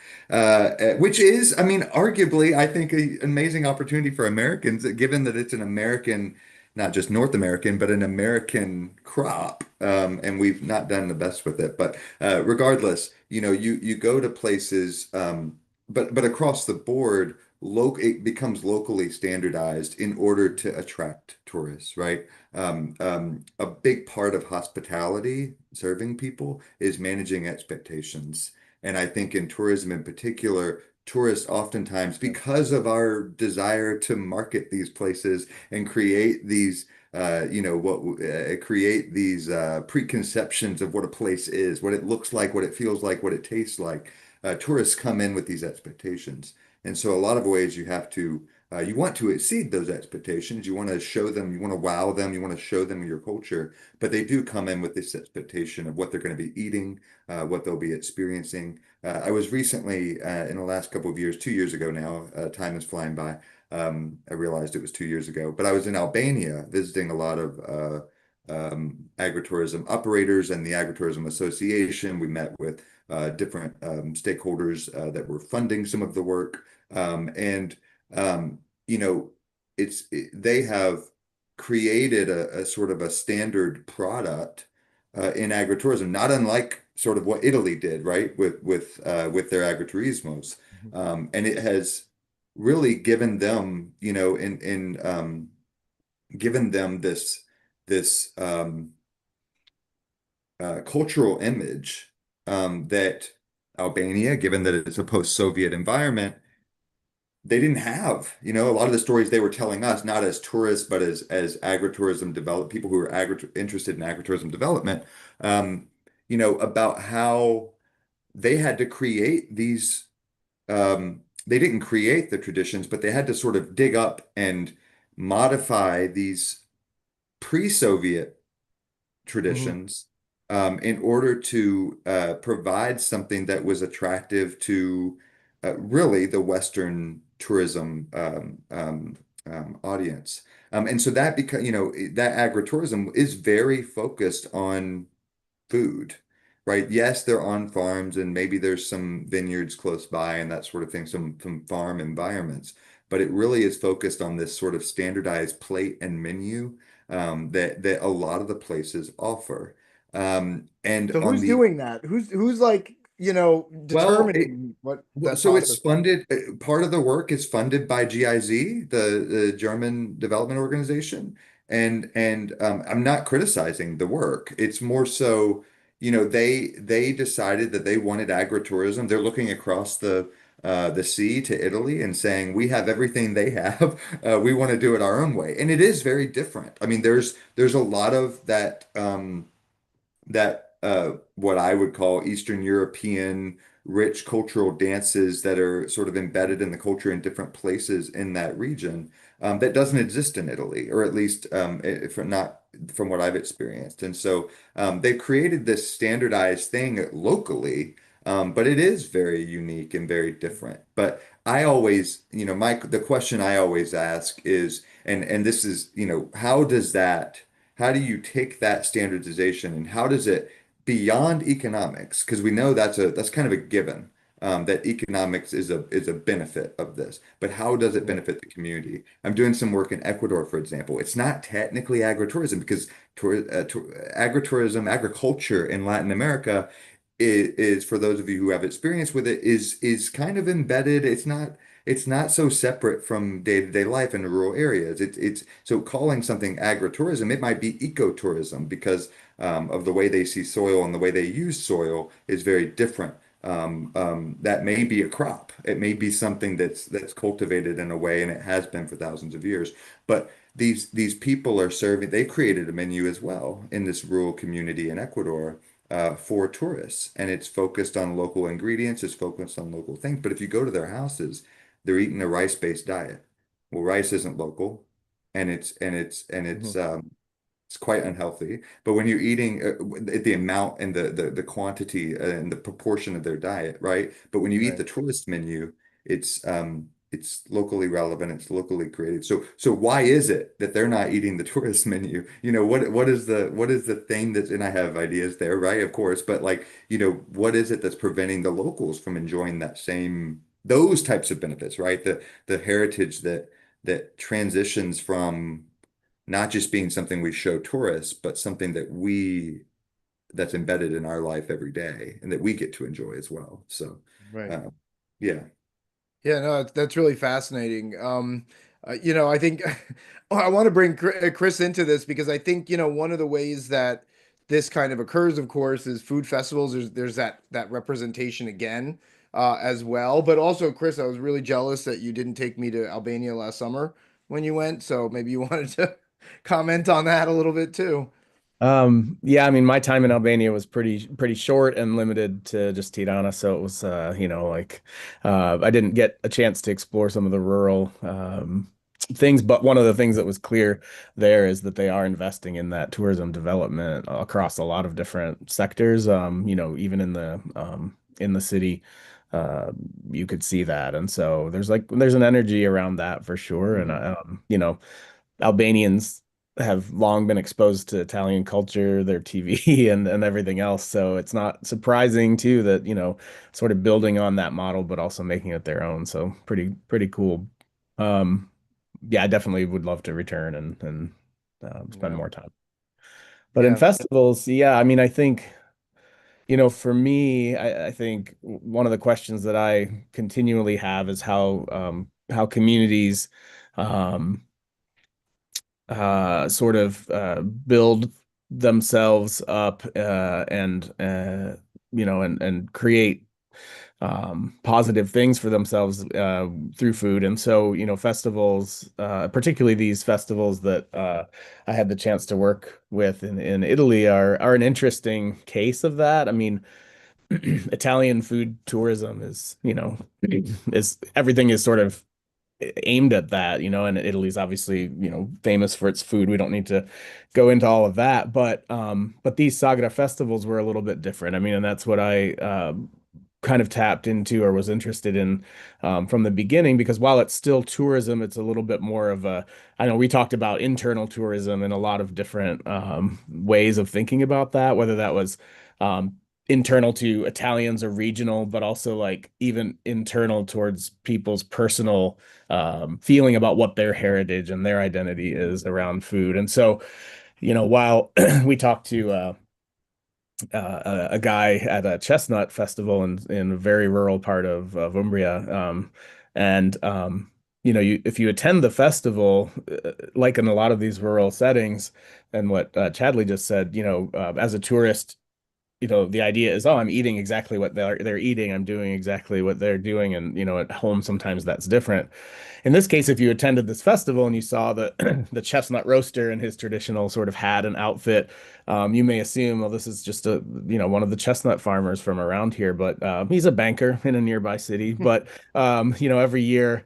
which is, I mean, arguably, I think, an amazing opportunity for Americans, given that it's an American, not just North American, but an American crop. And we've not done the best with it. But regardless, you go to places, but across the board, it becomes locally standardized in order to attract tourists, right? A big part of hospitality, serving people, is managing expectations. And I think in tourism in particular, tourists oftentimes, because of our desire to market these places and create these, create these preconceptions of what a place is, what it looks like, what it feels like, what it tastes like. Tourists come in with these expectations. And so a lot of ways you want to exceed those expectations. You want to show them, you want to wow them, you want to show them your culture, but they do come in with this expectation of what they're going to be eating, what they'll be experiencing. I was recently, in the last couple of years, 2 years ago now, time is flying by. I realized it was 2 years ago, but I was in Albania visiting a lot of agritourism operators and the Agritourism Association. We met with different stakeholders that were funding some of the work. And you know, they have created a sort of a standard product in agritourism, not unlike sort of what Italy did, right, with their agriturismos. And it has really given them, in given them this cultural image that Albania, given that it's a post-Soviet environment, they didn't have. A lot of the stories they were telling us, not as tourists, but as agritourism people who were interested in agritourism development, about how they had to create these. They didn't create the traditions, but they had to sort of dig up and modify these pre-Soviet traditions in order to provide something that was attractive to really the Western tourism audience. And so that that agritourism is very focused on food, right? Yes, they're on farms and maybe there's some vineyards close by and that sort of thing, some farm environments, but it really is focused on this sort of standardized plate and menu that a lot of the places offer. And So on who's doing that? Who's like, determining what that so it's process is? funded, part of the work is funded by GIZ, the German development organization. And I'm not criticizing the work. It's more so, they decided that they wanted agritourism. They're looking across the sea to Italy and saying, we have everything they have. We want to do it our own way. And it is very different. I mean, there's a lot of that what I would call Eastern European rich cultural dances that are sort of embedded in the culture in different places in that region that doesn't exist in Italy, or at least not from what I've experienced. And so they've created this standardized thing locally, but it is very unique and very different. But I always, the question I always ask is, and this is, how does that how do you take that standardization and how does it beyond economics? Because we know that's kind of a given. That economics is a benefit of this, but how does it benefit the community? I'm doing some work in Ecuador, for example. It's not technically agritourism because agritourism, agriculture in Latin America is for those of you who have experience with it, is kind of embedded. It's not so separate from day-to-day life in the rural areas. It's so calling something agritourism, it might be ecotourism because of the way they see soil and the way they use soil is very different. That may be a crop. It may be something that's cultivated in a way, and it has been for thousands of years. But these people are serving. They created a menu as well in this rural community in Ecuador for tourists, and it's focused on local ingredients. It's focused on local things. But if you go to their houses, they're eating a rice-based diet. Well, rice isn't local, and it's quite unhealthy. But when you're eating the amount and the quantity and the proportion of their diet, right? But when you eat the tourist menu, it's locally relevant, it's locally created. So why is it that they're not eating the tourist menu? What is the thing that's, and I have ideas there, right? Of course, but like, what is it that's preventing the locals from enjoying those types of benefits, right? The heritage that transitions from not just being something we show tourists, but something that's embedded in our life every day and that we get to enjoy as well. So, Right. Yeah. Yeah, no, that's really fascinating. I think I want to bring Chris into this because I think, one of the ways that this kind of occurs, of course, is food festivals. There's that representation again, as well. But also, Chris, I was really jealous that you didn't take me to Albania last summer when you went. So maybe you wanted to comment on that a little bit too. Yeah, I mean, my time in Albania was pretty short and limited to just Tirana, so it was I didn't get a chance to explore some of the rural things, but one of the things that was clear there is that they are investing in that tourism development across a lot of different sectors. Even in the city, you could see that, and so there's an energy around that for sure, and Albanians have long been exposed to Italian culture, their TV and everything else. So it's not surprising too that, sort of building on that model, but also making it their own. So pretty cool. Yeah, I definitely would love to return and spend more time. But in festivals, yeah, I mean, I think, for me, I think one of the questions that I continually have is how communities, sort of build themselves up and create positive things for themselves through food. And so, festivals, particularly these festivals that I had the chance to work with in Italy are an interesting case of that. I mean, Italian food tourism is everything is sort of aimed at that, and Italy's obviously, famous for its food. We don't need to go into all of that, but these Sagra festivals were a little bit different. I mean, and that's what I kind of tapped into or was interested in from the beginning, because while it's still tourism, it's a little bit more of I know we talked about internal tourism and a lot of different ways of thinking about that, whether that was internal to Italians or regional, but also like even internal towards people's personal feeling about what their heritage and their identity is around food. And so, while we talked to a guy at a chestnut festival in a very rural part of Umbria, if you attend the festival, like in a lot of these rural settings, and what Chadley just said, as a tourist, the idea is, I'm eating exactly what they're eating. I'm doing exactly what they're doing. And, at home, sometimes that's different. In this case, if you attended this festival and you saw the chestnut roaster in his traditional sort of hat and outfit, you may assume, well, this is just one of the chestnut farmers from around here, but he's a banker in a nearby city. But, every year,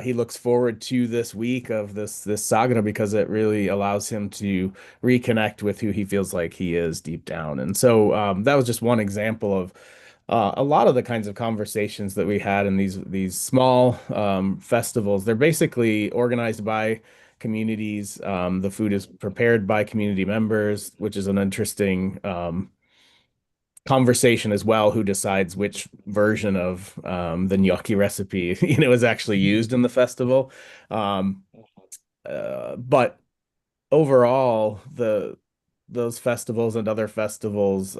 he looks forward to this week of this Sagra because it really allows him to reconnect with who he feels like he is deep down. And so that was just one example of a lot of the kinds of conversations that we had in these small festivals. They're basically organized by communities. The food is prepared by community members, which is an interesting conversation as well, who decides which version of the gnocchi recipe is actually used in the festival. But overall, those festivals and other festivals,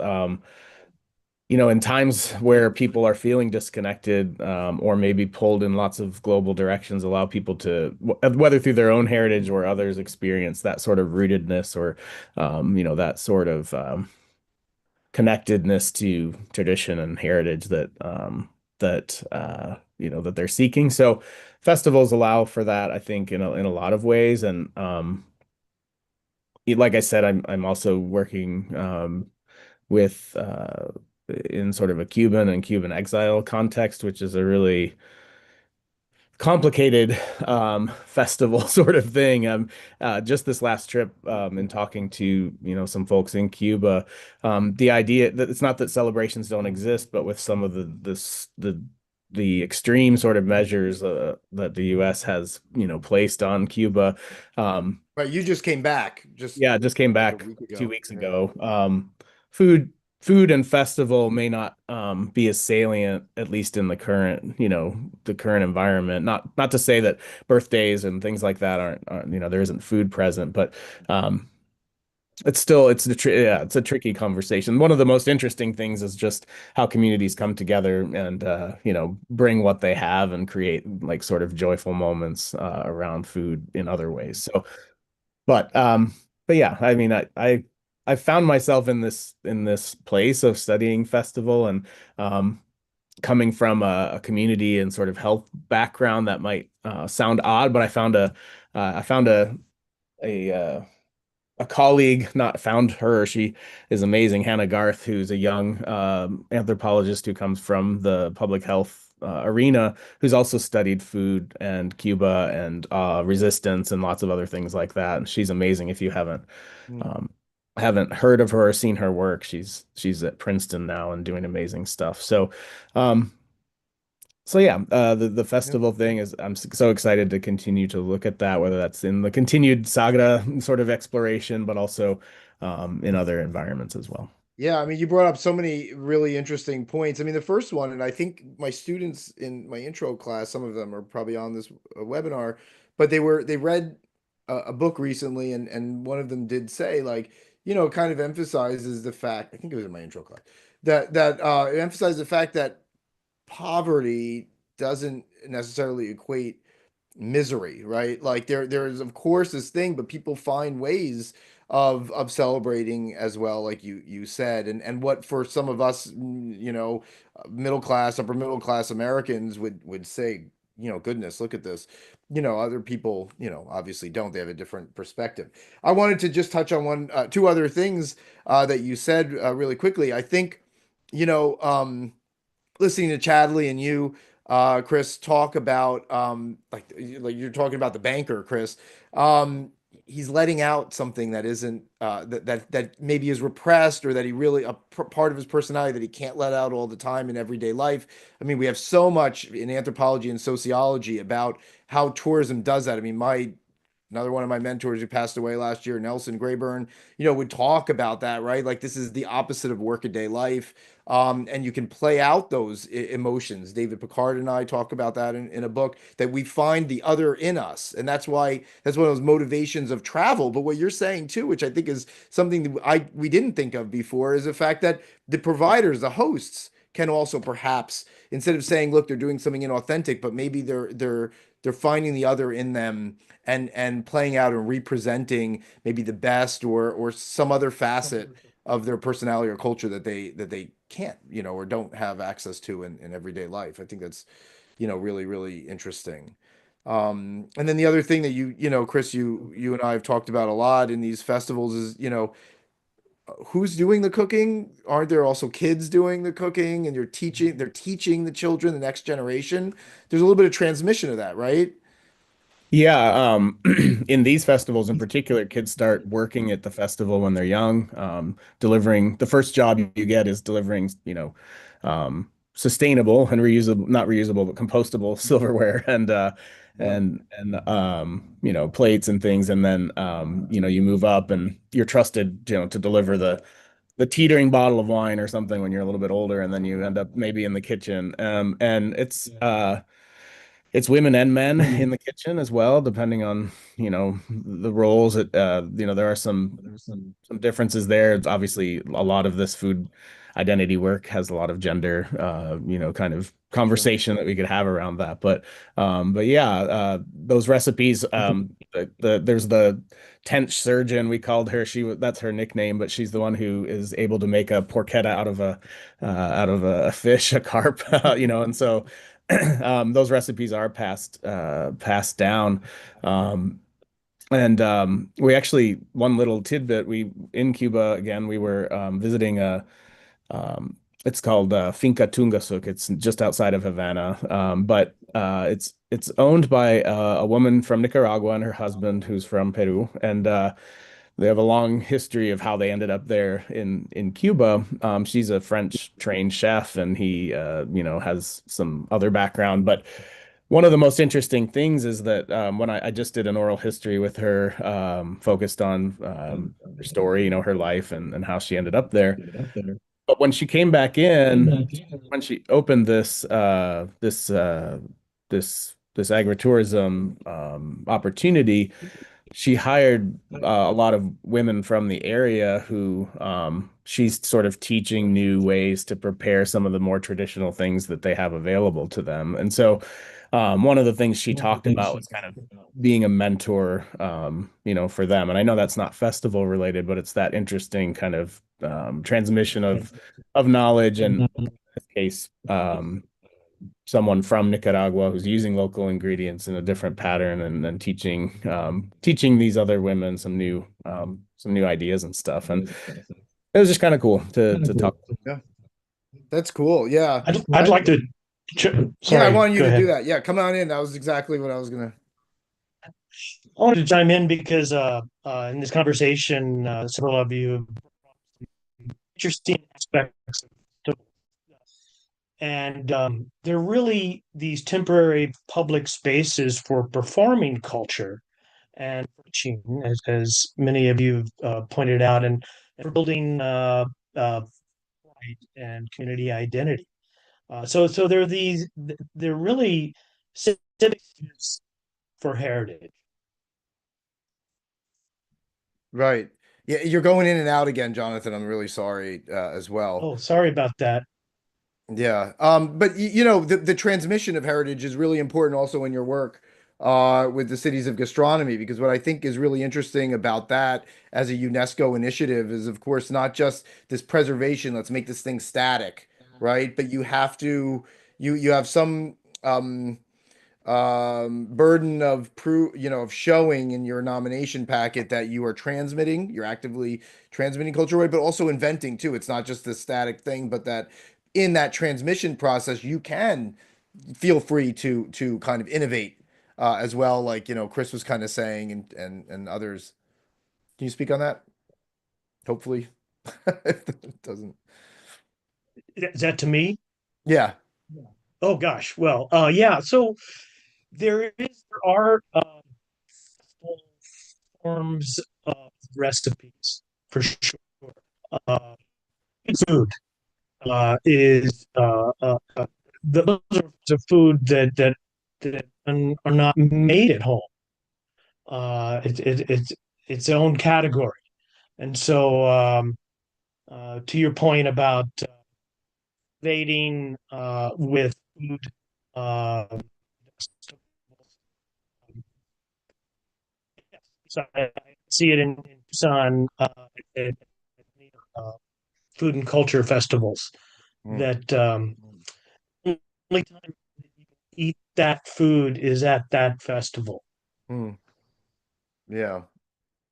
in times where people are feeling disconnected, or maybe pulled in lots of global directions, allow people to, whether through their own heritage or others, experience that sort of rootedness, or that sort of connectedness to tradition and heritage that that they're seeking. So festivals allow for that, I think, in a lot of ways. And like I said, I'm also working with in sort of a Cuban and Cuban exile context, which is a really complicated festival sort of thing. Just this last trip, in talking to some folks in Cuba, the idea that it's not that celebrations don't exist, but with some of the extreme sort of measures that the U.S. has placed on Cuba. Right, you just came back. Just came back a week ago. 2 weeks ago. Food and festival may not be as salient, at least in the current environment. Not to say that birthdays and things like that aren't there isn't food present, but it's a tricky conversation. One of the most interesting things is just how communities come together and bring what they have and create like sort of joyful moments around food in other ways. So, but yeah, I mean, I found myself in this place of studying festival and coming from a community and sort of health background that might sound odd, but I found a colleague, not found her. She is amazing, Hannah Garth, who's a young anthropologist who comes from the public health arena, who's also studied food and Cuba and resistance and lots of other things like that. And she's amazing. If you haven't heard of her or seen her work, she's at Princeton now and doing amazing stuff. So yeah, the festival thing is, I'm so excited to continue to look at that, whether that's in the continued Sagra sort of exploration, but also in other environments as well. Yeah, I mean, you brought up so many really interesting points. I mean, the first one, and I think my students in my intro class, some of them are probably on this webinar, but they read a book recently, and one of them did say, like, kind of emphasizes the fact, I think it was in my intro class, that it emphasizes the fact that poverty doesn't necessarily equate misery, right? Like there's of course this thing, but people find ways of celebrating as well, like you said, and what for some of us, middle class, upper middle class Americans would say, goodness, look at this. Other people, obviously don't. They have a different perspective. I wanted to just touch on two other things that you said really quickly. I think, listening to Chadley and you, Chris, talk about like you're talking about the banker, Chris. He's letting out something that isn't that maybe is repressed, or that he really part of his personality that he can't let out all the time in everyday life. I mean, we have so much in anthropology and sociology about how tourism does that. I mean, another one of my mentors who passed away last year, Nelson Grayburn, would talk about that, right? Like, this is the opposite of workaday life. And you can play out those emotions. David Picard and I talk about that in a book, that we find the other in us. And that's one of those motivations of travel. But what you're saying too, which I think is something that we didn't think of before, is the fact that the providers, the hosts, can also perhaps, instead of saying, look, they're doing something inauthentic, but maybe they're finding the other in them and playing out and representing maybe the best or some other facet of their personality or culture that they can't, or don't have access to in everyday life. I think that's, really, really interesting. And then the other thing that you Chris, you and I have talked about a lot in these festivals is, who's doing the cooking? Aren't there also kids doing the cooking? And they're teaching the children, the next generation. There's a little bit of transmission of that, right? Yeah, in these festivals in particular, kids start working at the festival when they're young. Delivering, the first job you get is delivering, sustainable and not reusable, but compostable silverware. and you know, plates and things, and then you know, you move up and you're trusted, you know, to deliver the teetering bottle of wine or something when you're a little bit older, and then you end up maybe in the kitchen. And it's women and men in the kitchen as well, depending on, you know, the roles. You know, there are some differences there. It's obviously a lot of this food identity work has a lot of gender, you know, kind of conversation that we could have around that. But yeah, those recipes, there's the tench surgeon, we called her. That's her nickname, but she's the one who is able to make a porchetta out of a fish, a carp, you know, and so those recipes are passed down. And we actually, one little tidbit, we in Cuba again, we were visiting it's called Finca Tungasuk. It's just outside of Havana, but it's owned by a woman from Nicaragua and her husband who's from Peru, and they have a long history of how they ended up there in Cuba. She's a French trained chef, and he you know, has some other background. But one of the most interesting things is that when I just did an oral history with her, focused on her story, you know, her life and how she ended up there. But when she came back in, when she opened this agritourism opportunity, she hired a lot of women from the area who she's sort of teaching new ways to prepare some of the more traditional things that they have available to them. And so one of the things she talked about was kind of being a mentor, you know, for them. And I know that's not festival related, but it's that interesting kind of transmission of knowledge. And in this case, someone from Nicaragua who's using local ingredients in a different pattern, and then teaching these other women some new ideas and stuff. And it was just kind of cool to talk. Yeah, that's cool. Yeah, I'd like to. Yeah, Sorry, I wanted you go to ahead. do that. Yeah, come on in. That was exactly what I was gonna. I wanted to chime in because in this conversation, several of you interesting aspects of, and they're really these temporary public spaces for performing culture and preaching, as many of you pointed out, and for building pride and community identity. So they're really civic issues for heritage. Right. Yeah, you're going in and out again, Jonathan. I'm really sorry as well. Oh, sorry about that. Yeah. But you know, the transmission of heritage is really important also in your work with the cities of gastronomy, because what I think is really interesting about that as a UNESCO initiative is, of course, not just this preservation, let's make this thing static, right? But you have to you have some burden of you know, of showing in your nomination packet that you are transmitting, you're actively transmitting culture, right? But also inventing too. It's not just this static thing, but that in that transmission process, you can feel free to kind of innovate as well, like, you know, Chris was kind of saying, and others. Can you speak on that? Hopefully. It doesn't. Is that to me? Yeah. Oh gosh. Well, yeah. So there are forms of recipes for sure. Food is those are food that are not made at home. It's its own category, and so to your point about invading with food. So I see it in Tucson at food and culture festivals. That only time you can eat that food is at that festival. Yeah.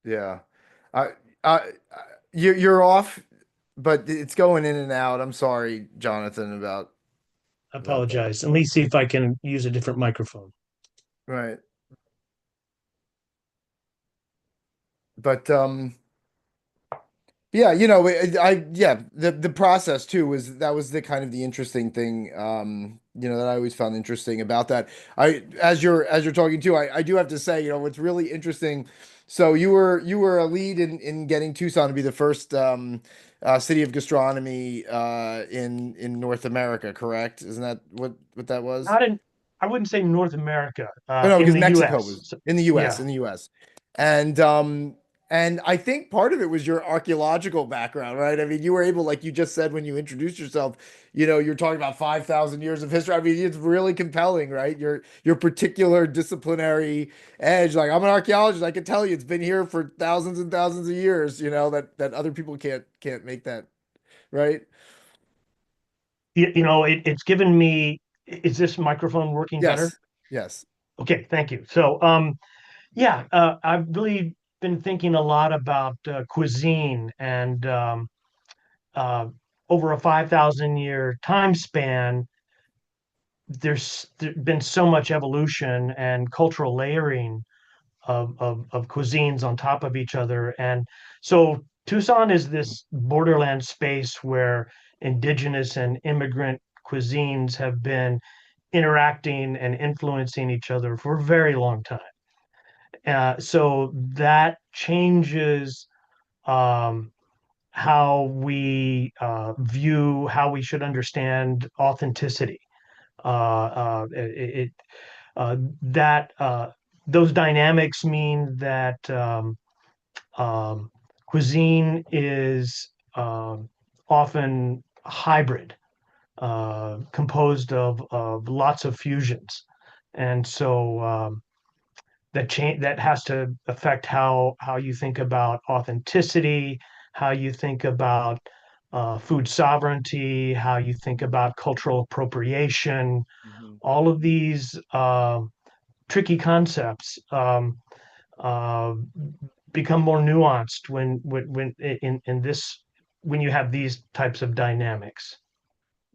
Yeah. I you're off, but it's going in and out. I'm sorry, Jonathan, about. I apologize. Let me see if I can use a different microphone. Right. But Yeah, the process too was the kind of the interesting thing, that I always found interesting about that. As you're talking too, I do have to say, what's really interesting. So you were a lead in getting Tucson to be the first city of gastronomy in North America, correct? Isn't that what that was? Not in, I wouldn't say North America, Oh, no, in because the Mexico US. was in the U.S. Yeah. In the U.S. And I think part of it was your archaeological background, right? I mean, you were able, like you just said when you introduced yourself, you're talking about 5,000 years of history. I mean, it's really compelling, right? Your particular disciplinary edge. Like, I'm an archaeologist. I can tell you, it's been here for thousands and thousands of years. That other people can't make that, right? It's given me, is this microphone working better? Yes, yes. Okay, thank you. So, yeah, I've really been thinking a lot about cuisine and uh, over a 5,000 year time span, there's been so much evolution and cultural layering of cuisines on top of each other. And so Tucson is this borderland space where indigenous and immigrant cuisines have been interacting and influencing each other for a very long time. So that changes um, how we view, how we should understand authenticity. It that Those dynamics mean that cuisine is often hybrid, composed of lots of fusions, and so that has to affect how you think about authenticity, how you think about food sovereignty, how you think about cultural appropriation. Mhm. All of these tricky concepts uh, become more nuanced when in this when you have these types of dynamics.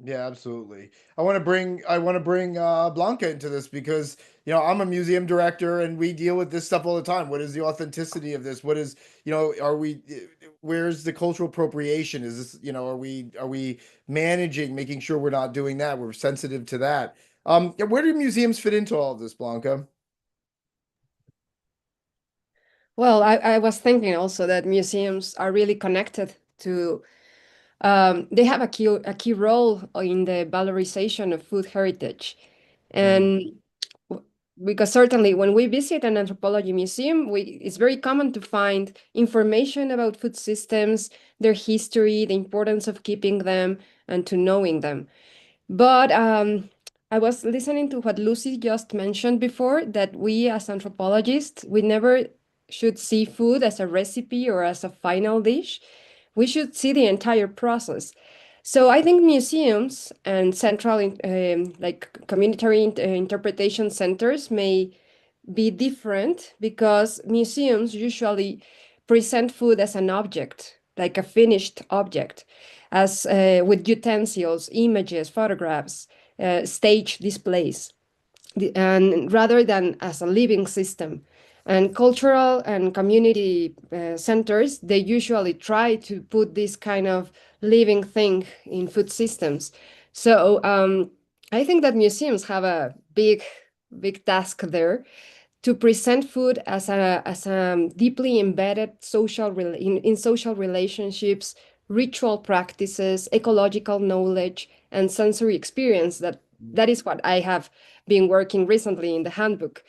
Yeah, absolutely. I want to bring Blanca into this because I'm a museum director and we deal with this stuff all the time. What is the authenticity of this? What is are we where's the cultural appropriation? Is this are we managing, making sure we're not doing that? We're sensitive to that. Yeah, where do museums fit into all of this, Blanca? Well, I was thinking also that museums are really connected to, they have a key role in the valorization of food heritage. And because certainly when we visit an anthropology museum, it's very common to find information about food systems, their history, the importance of keeping them, and to knowing them. But I was listening to what Lucy just mentioned before, that we as anthropologists, we never should see food as a recipe or as a final dish. We should see the entire process. So I think museums and central like community interpretation centers may be different because museums usually present food as an object, like a finished object, as with utensils, images, photographs, stage displays, and rather than as a living system. And cultural and community centers, they usually try to put this kind of living thing in food systems. So I think that museums have a big task there to present food as a deeply embedded in social relationships, ritual practices, ecological knowledge, and sensory experience. That is what I have been working recently in the handbook.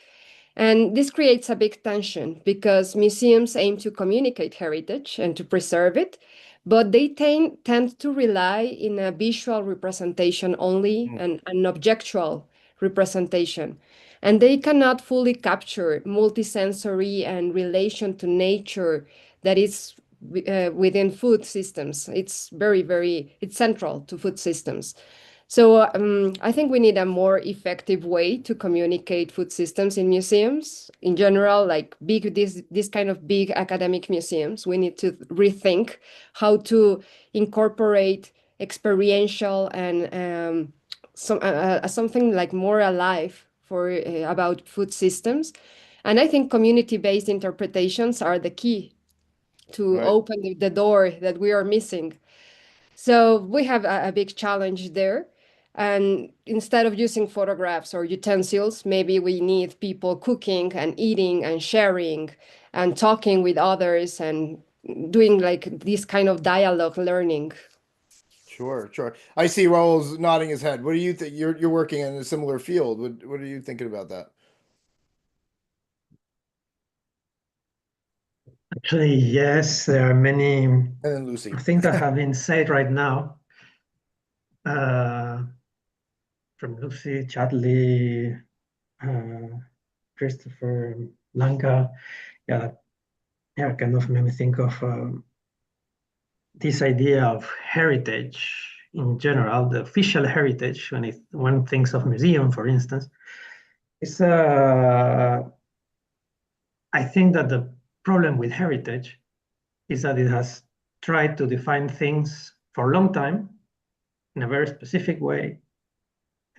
And this creates a big tension because museums aim to communicate heritage and to preserve it, but they tend to rely in a visual representation only and an objectual representation. And they cannot fully capture multisensory and relation to nature that is within food systems. It's it's central to food systems. So I think we need a more effective way to communicate food systems in museums. In general, like this kind of big academic museums, we need to rethink how to incorporate experiential and something like more alive for about food systems. And I think community-based interpretations are the key to Right. open the door that we are missing. So we have a big challenge there. And instead of using photographs or utensils, maybe we need people cooking and eating and sharing and talking with others and doing like this kind of dialogue learning. Sure, sure. I see Raul's nodding his head. What do you think? You're working in a similar field. What are you thinking about that? Actually, yes, there are many And then Lucy. things that have been said right now. From Lucy, Chadley, Christopher, Blanca, yeah, kind of made me think of this idea of heritage in general, the official heritage, when one thinks of museum, for instance. It's I think that the problem with heritage is that it has tried to define things for a long time in a very specific way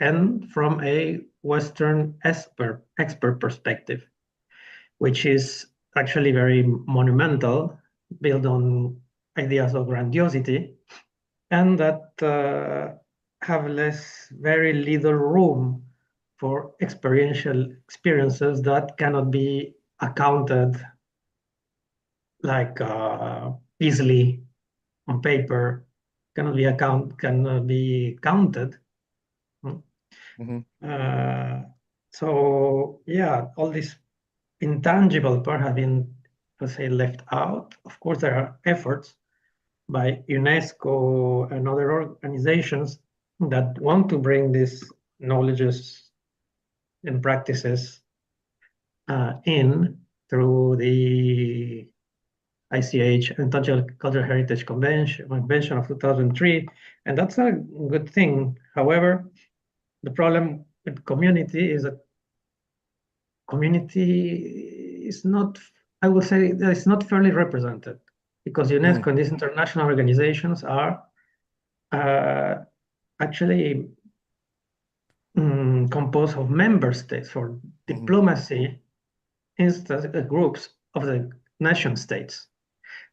and from a Western expert perspective, which is actually very monumental, built on ideas of grandiosity, and that have very little room for experiences that cannot be accounted like easily on paper, cannot be counted. So yeah, all this intangible part have been, let's say, left out. Of course, there are efforts by UNESCO and other organizations that want to bring these knowledges and practices in through the ICH, Intangible Cultural Heritage Convention of 2003, and that's a good thing. However, the problem with community is that community is not, I would say, that it's not fairly represented, because UNESCO and these international organizations are actually composed of member states for diplomacy groups of the nation states.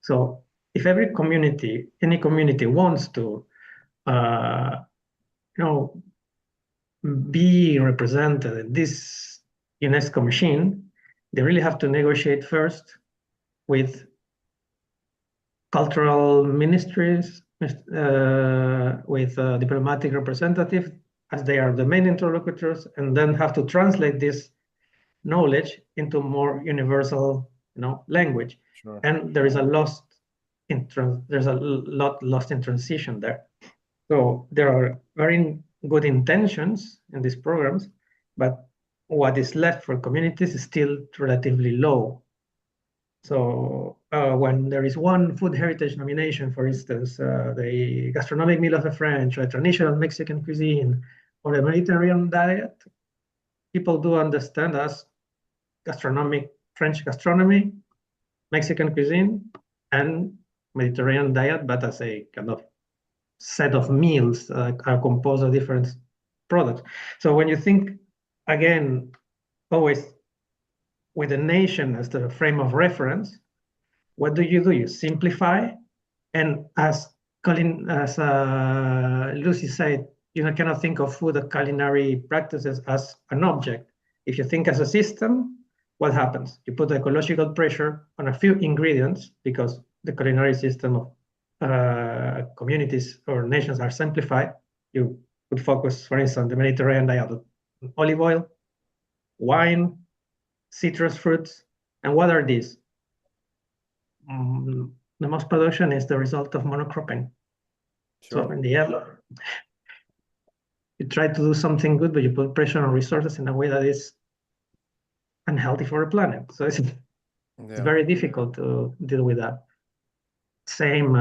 So if any community wants to, be represented in this UNESCO machine, they really have to negotiate first with cultural ministries, with diplomatic representatives, as they are the main interlocutors, and then have to translate this knowledge into more universal, language. Sure. And there is a lot lost in transition there. So there are very good intentions in these programs, but what is left for communities is still relatively low. So when there is one food heritage nomination, for instance, the gastronomic meal of the French, or traditional Mexican cuisine, or the Mediterranean diet, people do understand as French gastronomy, Mexican cuisine, and Mediterranean diet, but as a kind of set of meals are composed of different products. So when you think, again, always with a nation as the frame of reference, what do? You simplify, and as Lucy said, you cannot think of food or culinary practices as an object. If you think as a system, what happens? You put ecological pressure on a few ingredients, because the culinary system of communities or nations are simplified. You would focus, for instance, the Mediterranean diet on olive oil, wine, citrus fruits, and what are these? The most production is the result of monocropping. Sure. So in the end, you try to do something good, but you put pressure on resources in a way that is unhealthy for the planet. So it's very difficult to deal with that. Same,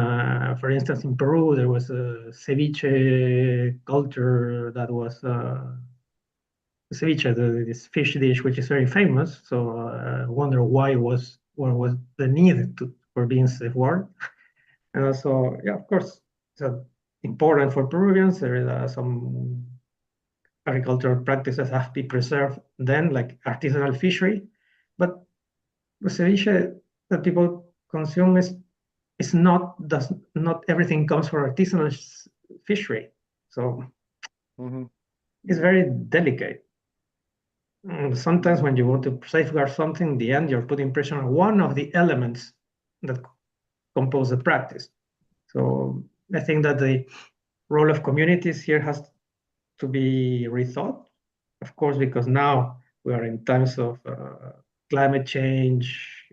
for instance, in Peru, there was a ceviche culture that was ceviche, this fish dish, which is very famous. So I wonder what was the need for being safeguarded. And also, yeah, of course, it's important for Peruvians. There is some agricultural practices have to be preserved then, like artisanal fishery. But the ceviche that people consume is not everything comes from artisanal fishery. So it's very delicate. Sometimes when you want to safeguard something, in the end, you're putting pressure on one of the elements that compose the practice. So I think that the role of communities here has to be rethought, of course, because now we are in times of climate change,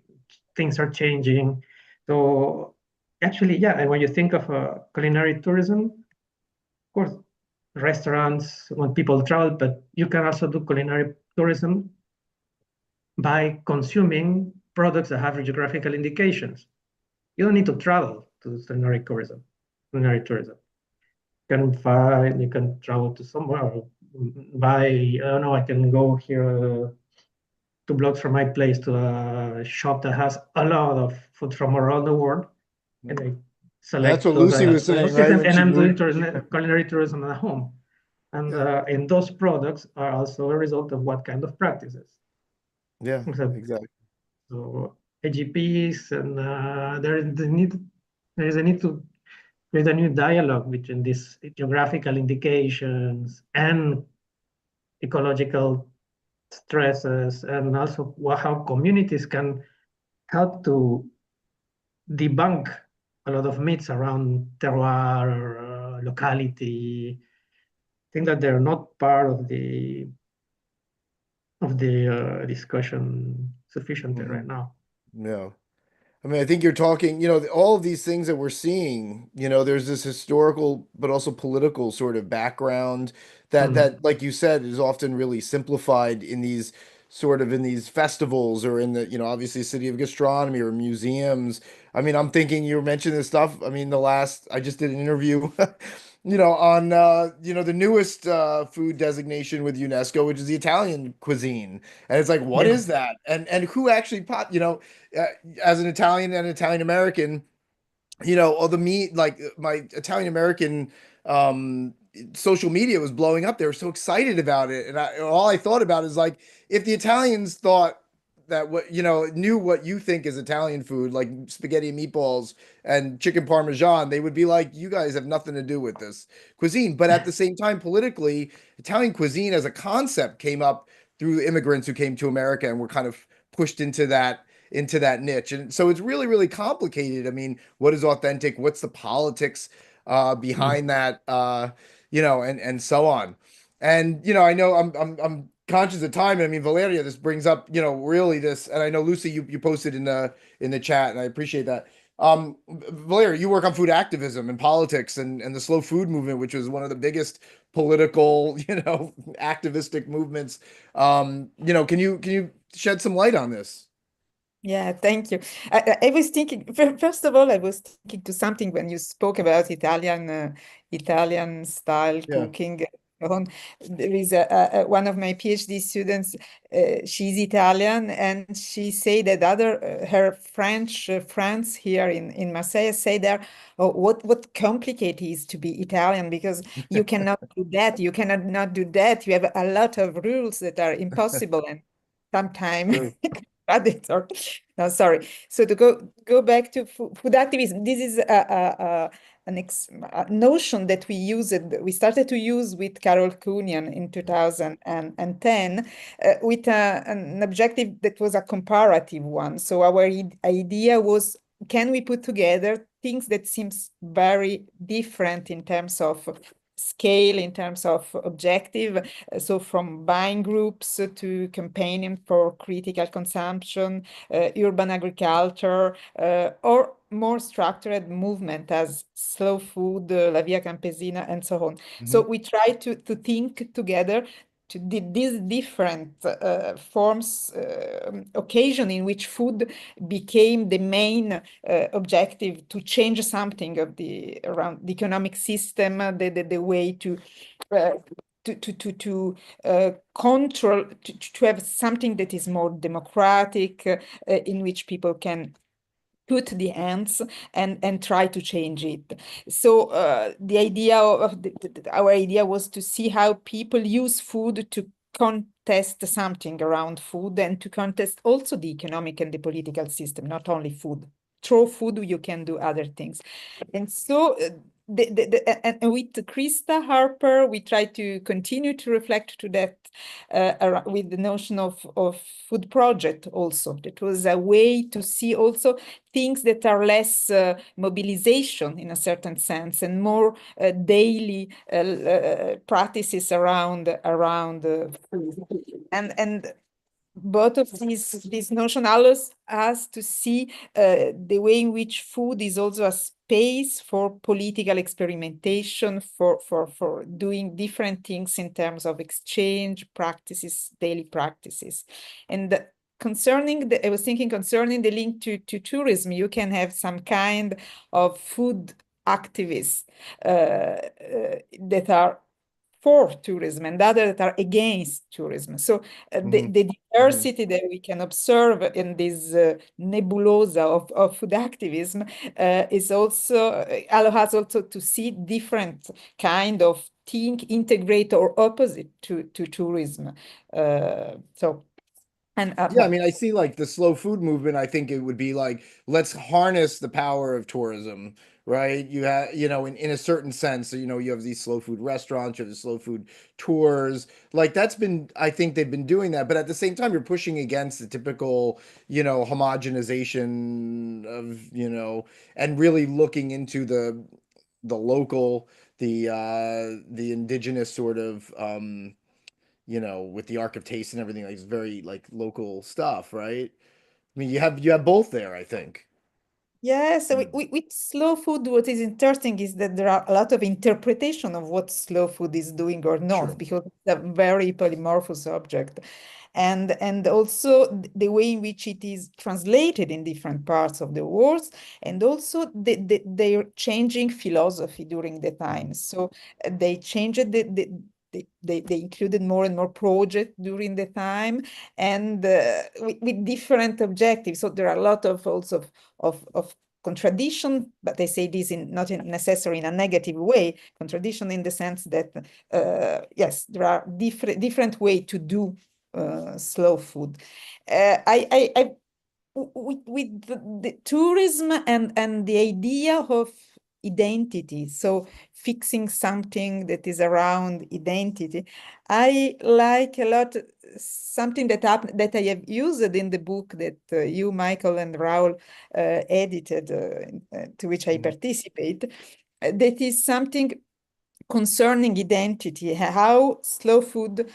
things are changing. So actually, yeah, and when you think of culinary tourism, of course, restaurants, when people travel, but you can also do culinary tourism by consuming products that have geographical indications. You don't need to travel to culinary tourism. You can travel to somewhere, buy, I don't know, I can go here 2 blocks from my place to a shop that has a lot of food from around the world, and I select That's what those Lucy was saying, right? When and she I'm doing moved. culinary tourism at home. And and those products are also a result of what kind of practices. Yeah, So, exactly. So AGPs, and there is a need to create a new dialogue between these geographical indications and ecological stresses, and also how communities can help to debunk a lot of myths around terroir, locality. I think that they're not part of the discussion sufficiently right now. Yeah. I mean, I think you're talking, all of these things that we're seeing, there's this historical, but also political sort of background that, like you said, is often really simplified in these festivals or in the, obviously City of Gastronomy or museums. I mean, I'm thinking you mentioned this stuff. I mean, I just did an interview, on, the newest food designation with UNESCO, which is the Italian cuisine. And it's like, what is that? And who actually as an Italian and Italian American, all the meat, like my Italian American social media was blowing up. They were so excited about it. And all I thought about is like, if the Italians thought that knew what you think is Italian food, like spaghetti and meatballs and chicken parmesan, they would be like, you guys have nothing to do with this cuisine. But at the same time, politically, Italian cuisine as a concept came up through immigrants who came to America and were kind of pushed into that niche. And so it's really, really complicated. I mean, what is authentic? What's the politics behind that? And so on. And I know I'm conscious of time. I mean, Valeria, this brings up, really this, and I know Lucy, you posted in the chat, and I appreciate that. Valeria, you work on food activism and politics and the slow food movement, which was one of the biggest political, activistic movements. Can you shed some light on this? Yeah, thank you. I was thinking, first of all, I was thinking to something when you spoke about Italian style cooking. There is one of my PhD students, she's Italian, and she say that her French friends here in Marseille say there, oh, what complicated is to be Italian, because you cannot do that, you cannot not do that, you have a lot of rules that are impossible, and sometimes no, sorry. So to go back to food activism, this is a notion that we started to use with Carol Kunian in 2010 with an objective that was a comparative one. So our idea was, can we put together things that seems very different in terms of scale, in terms of objective, so from buying groups to campaigning for critical consumption, urban agriculture, or more structured movement as slow food, La Via Campesina, and so on. So we try to think together to these different forms, occasion in which food became the main objective to change something around the economic system, the way to control, to have something that is more democratic, in which people can put the hands and try to change it. So the idea of our idea was to see how people use food to contest something around food, and to contest also the economic and the political system, not only food. through food, you can do other things. And so and with Krista Harper, we try to continue to reflect to that with the notion of food project also. That was a way to see also things that are less mobilization in a certain sense and more daily practices around food. And both of these notion allows us to see the way in which food is also a space for political experimentation, for doing different things in terms of exchange practices, daily practices. And I was thinking concerning the link to tourism, you can have some kind of food activists that are for tourism and others that are against tourism. So the diversity that we can observe in this nebulosa of food activism is also allow us also to see different kind of integrate or opposite to tourism. Yeah, I mean, I see like the slow food movement. I think it would be like, let's harness the power of tourism, right? You have, in a certain sense, you have these slow food restaurants, you have the slow food tours. Like I think they've been doing that, but at the same time, you're pushing against the typical, homogenization of, and really looking into the local, the indigenous sort of, with the Ark of Taste and everything, like it's very like local stuff, right? I mean, you have both there, I think. Yes, so with slow food, what is interesting is that there are a lot of interpretation of what slow food is doing or not, because it's a very polymorphous subject. And also the way in which it is translated in different parts of the world, and also their changing philosophy during the time. So they changed they included more and more projects during the time, and with different objectives. So there are a lot of also of contradiction, but they say this not necessarily in a negative way. Contradiction in the sense that yes, there are different way to do slow food. With the tourism and the idea of identity, so fixing something that is around identity, I like a lot something that I have used in the book that you, Michael, and Raul edited, to which I participate. That is something concerning identity, how slow food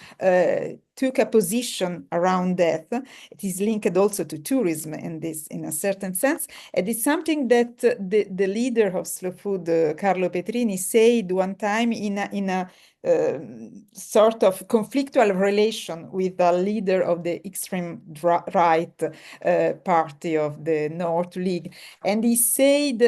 took a position around death. It is linked also to tourism in a certain sense. And it's something that the leader of slow food, Carlo Petrini, said one time in a sort of conflictual relation with the leader of the extreme right party of the North League. And he said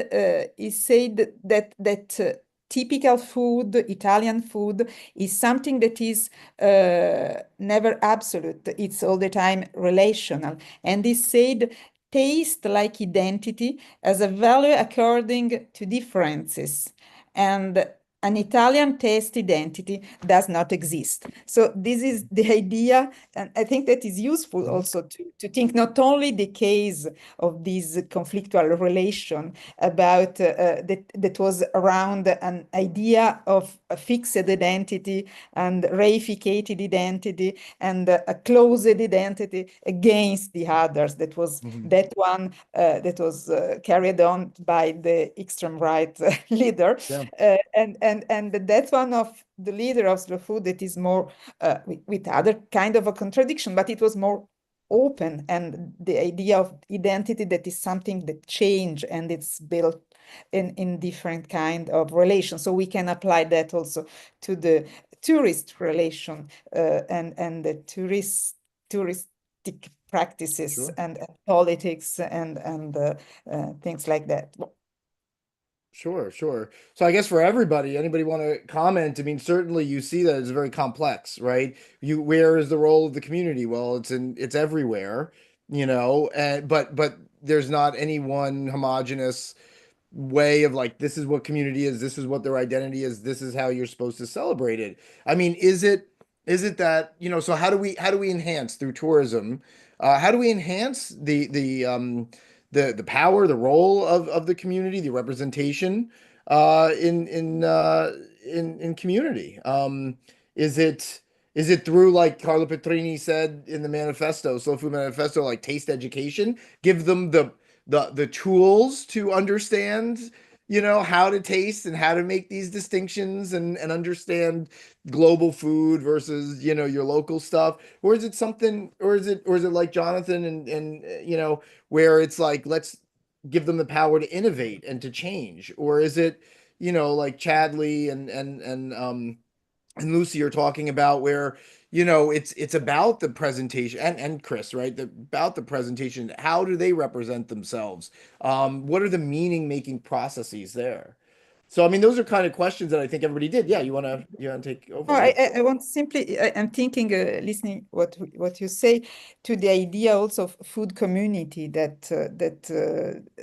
that typical food, Italian food, is something that is never absolute. It's all the time relational. And he said, taste like identity as a value according to differences. And an Italian taste identity does not exist. So this is the idea, and I think that is useful also to think not only the case of this conflictual relation about that was around an idea of a fixed identity and reificated identity and a closed identity against the others. That was that one that was carried on by the extreme right leader. Yeah. And that's one of the leader of slow food that is more with other kind of a contradiction, but it was more open, and the idea of identity that is something that change and it's built in different kind of relations. So we can apply that also to the tourist relation and the touristic practices and politics and things like that. Sure. So I guess for anybody want to comment? I mean, certainly you see that it's very complex, right? Where is the role of the community? Well, it's everywhere, but there's not any one homogenous way of like, this is what community is, this is what their identity is, this is how you're supposed to celebrate it. I mean, is it that, so how do we enhance through tourism? How do we enhance the power, the role of the community, the representation in community. Is it through, like Carlo Petrini said in the manifesto, Slow Food Manifesto, like taste education, give them the tools to understand, how to taste and how to make these distinctions and understand global food versus, your local stuff? Or is it something, or is it like Jonathan and where it's like, let's give them the power to innovate and to change? Or is it, like Chadley and Lucy are talking about, where it's about the presentation, and Chris, right? About the presentation. How do they represent themselves? What are the meaning making processes there? So I mean, those are kind of questions that I think everybody did. Yeah, you want to take over? Oh, I want simply, I'm thinking, listening what you say, to the idea also of food community that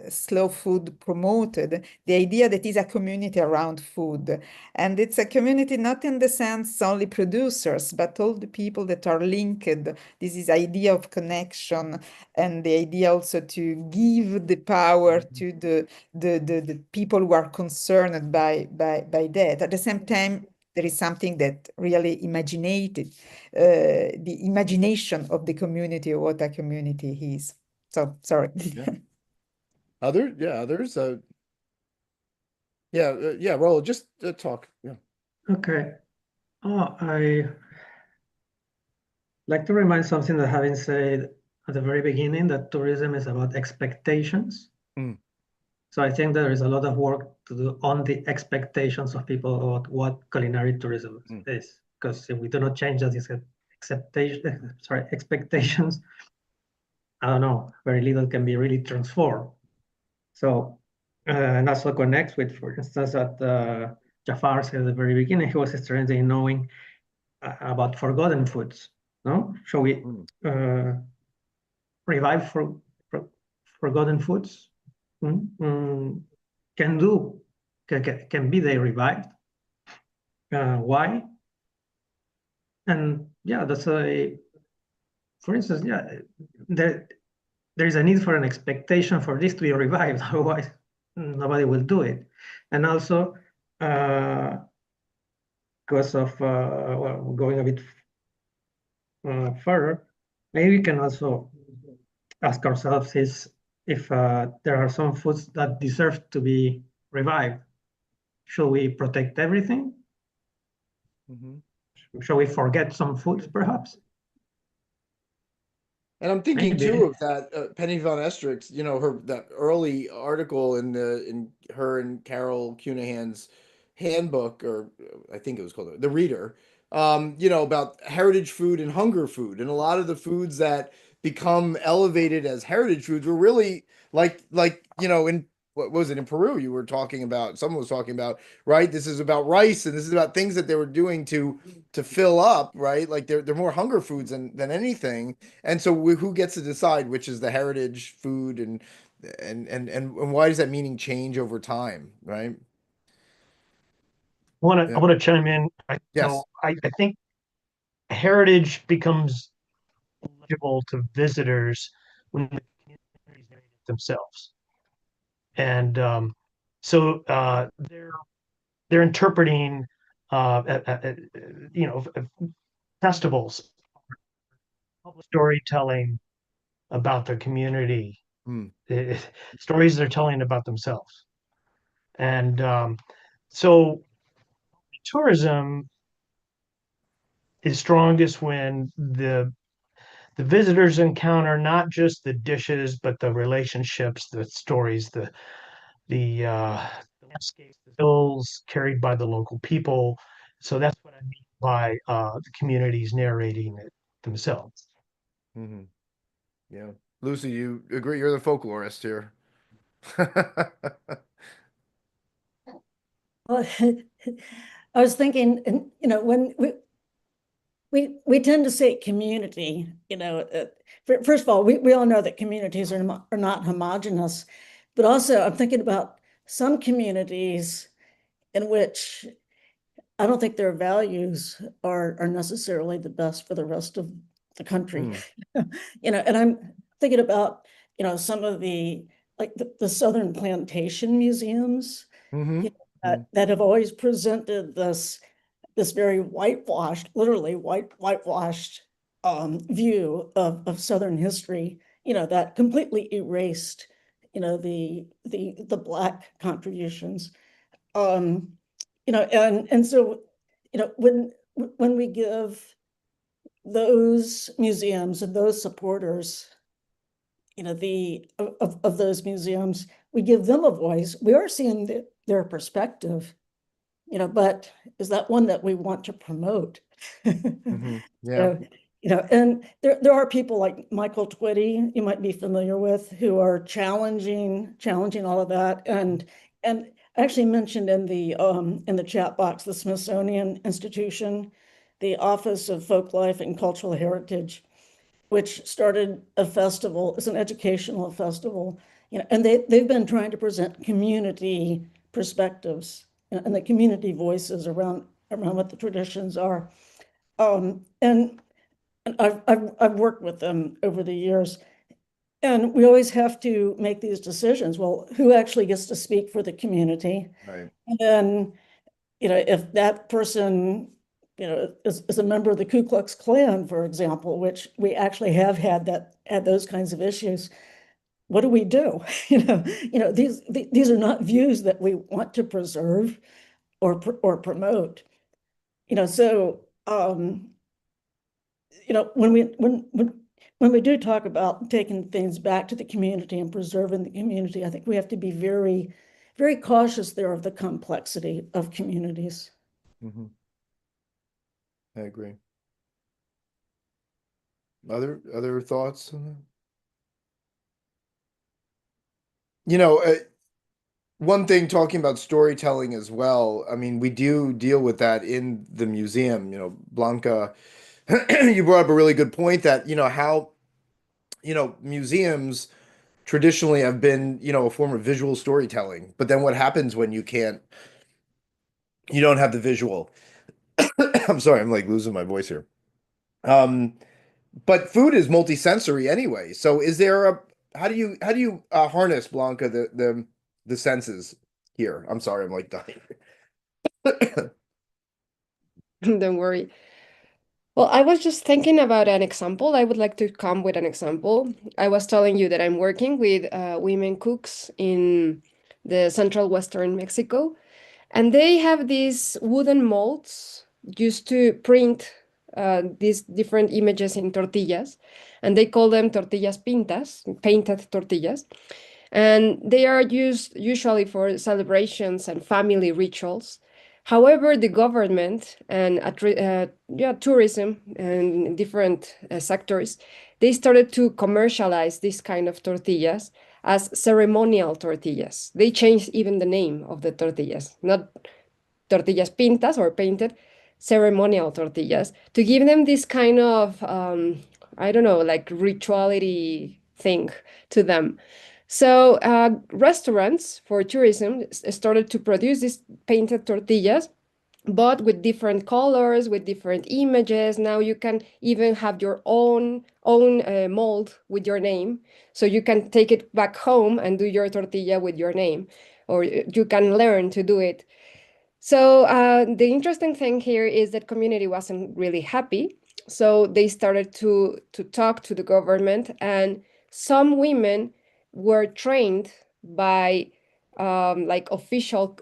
Slow Food promoted, the idea that is a community around food. And it's a community not in the sense only producers, but all the people that are linked. This is idea of connection, and the idea also to give the power to the people who are concerned by that. At the same time, there is something that really imaginated, the imagination of the community, or what a community is. So, sorry. Yeah. Others. Raul, just talk. Yeah. Okay. I like to remind something that having said at the very beginning, that tourism is about expectations. Mm. So I think there is a lot of work to do on the expectations of people about what culinary tourism is. Because if we do not change that expectations, I don't know, very little can be really transformed. So, and also connects with, for instance, that Jafar said at the very beginning, he was interested in knowing about forgotten foods. No, shall we revive forgotten foods? Can be they revived? Why? And yeah, that's for instance, yeah, there is a need for an expectation for this to be revived. Otherwise, nobody will do it. And also, because of going a bit further, maybe we can also ask ourselves if there are some foods that deserve to be revived. Should we protect everything? Shall we forget some foods, perhaps? And I'm thinking too of that Penny Van Estrid's, that early article in her and Carol Cunahan's handbook, or I think it was called The Reader, about heritage food and hunger food. And a lot of the foods that become elevated as heritage foods were really like in, what was it, in Peru you were talking about, someone was talking about, right? This is about rice, and this is about things that they were doing to fill up, right? Like they're more hunger foods than anything. And so who gets to decide which is the heritage food, and why does that meaning change over time, right? I want to chime in. I think heritage becomes eligible to visitors when the communities name it themselves, and so they're interpreting festivals, public storytelling about their community, stories they're telling about themselves. And so tourism is strongest when the visitors encounter not just the dishes, but the relationships, the stories, the landscapes, the hills carried by the local people. So that's what I mean by the communities narrating it themselves. Yeah. Lucy, you agree? You're the folklorist here. Well, I was thinking, when we tend to say community, first of all, we all know that communities are not homogenous, but also I'm thinking about some communities in which I don't think their values are necessarily the best for the rest of the country. And I'm thinking about some of the, like the Southern plantation museums Mhm. that have always presented this very whitewashed, literally whitewashed view of Southern history, that completely erased, the Black contributions. And so, when we give those museums and those supporters, of those museums, we give them a voice. We are seeing their perspective, but is that one that we want to promote? Yeah. So, and there are people like Michael Twitty, you might be familiar with, who are challenging all of that. And I actually mentioned in the chat box, the Smithsonian Institution, the Office of Folklife and Cultural Heritage, which started a festival. It's an educational festival, and they've been trying to present community perspectives and the community voices around what the traditions are. And I've worked with them over the years, and we always have to make these decisions. Well, who actually gets to speak for the community? Right. And then, if that person, is a member of the Ku Klux Klan, for example, which we actually have had those kinds of issues, what do we do? These are not views that we want to preserve or promote. So when we do talk about taking things back to the community and preserving the community, I think we have to be very, very cautious there of the complexity of communities. Mhm. I agree. Other thoughts on that? One thing, talking about storytelling as well, I mean, we do deal with that in the museum. Blanca, you brought up a really good point that, how, museums traditionally have been, a form of visual storytelling. But then what happens when you don't have the visual? I'm sorry, I'm like losing my voice here. But food is multisensory anyway. So how do you harness, Blanca, the senses here? I'm sorry, I'm like dying. Don't worry. Well, I was just thinking about an example. I would like to come with an example. I was telling you that I'm working with women cooks in the central western Mexico, and they have these wooden molds used to print these different images in tortillas, and they call them tortillas pintas, painted tortillas. And they are used usually for celebrations and family rituals. However, the government and tourism and different sectors, they started to commercialize this kind of tortillas as ceremonial tortillas. They changed even the name of the tortillas, not tortillas pintas or painted, ceremonial tortillas, to give them this kind of, I don't know, like rituality thing to them. So restaurants for tourism started to produce these painted tortillas, but with different colors, with different images. Now you can even have your own mold with your name. So you can take it back home and do your tortilla with your name, or you can learn to do it. So the interesting thing here is that community wasn't really happy. So they started to talk to the government, and some women were trained by like official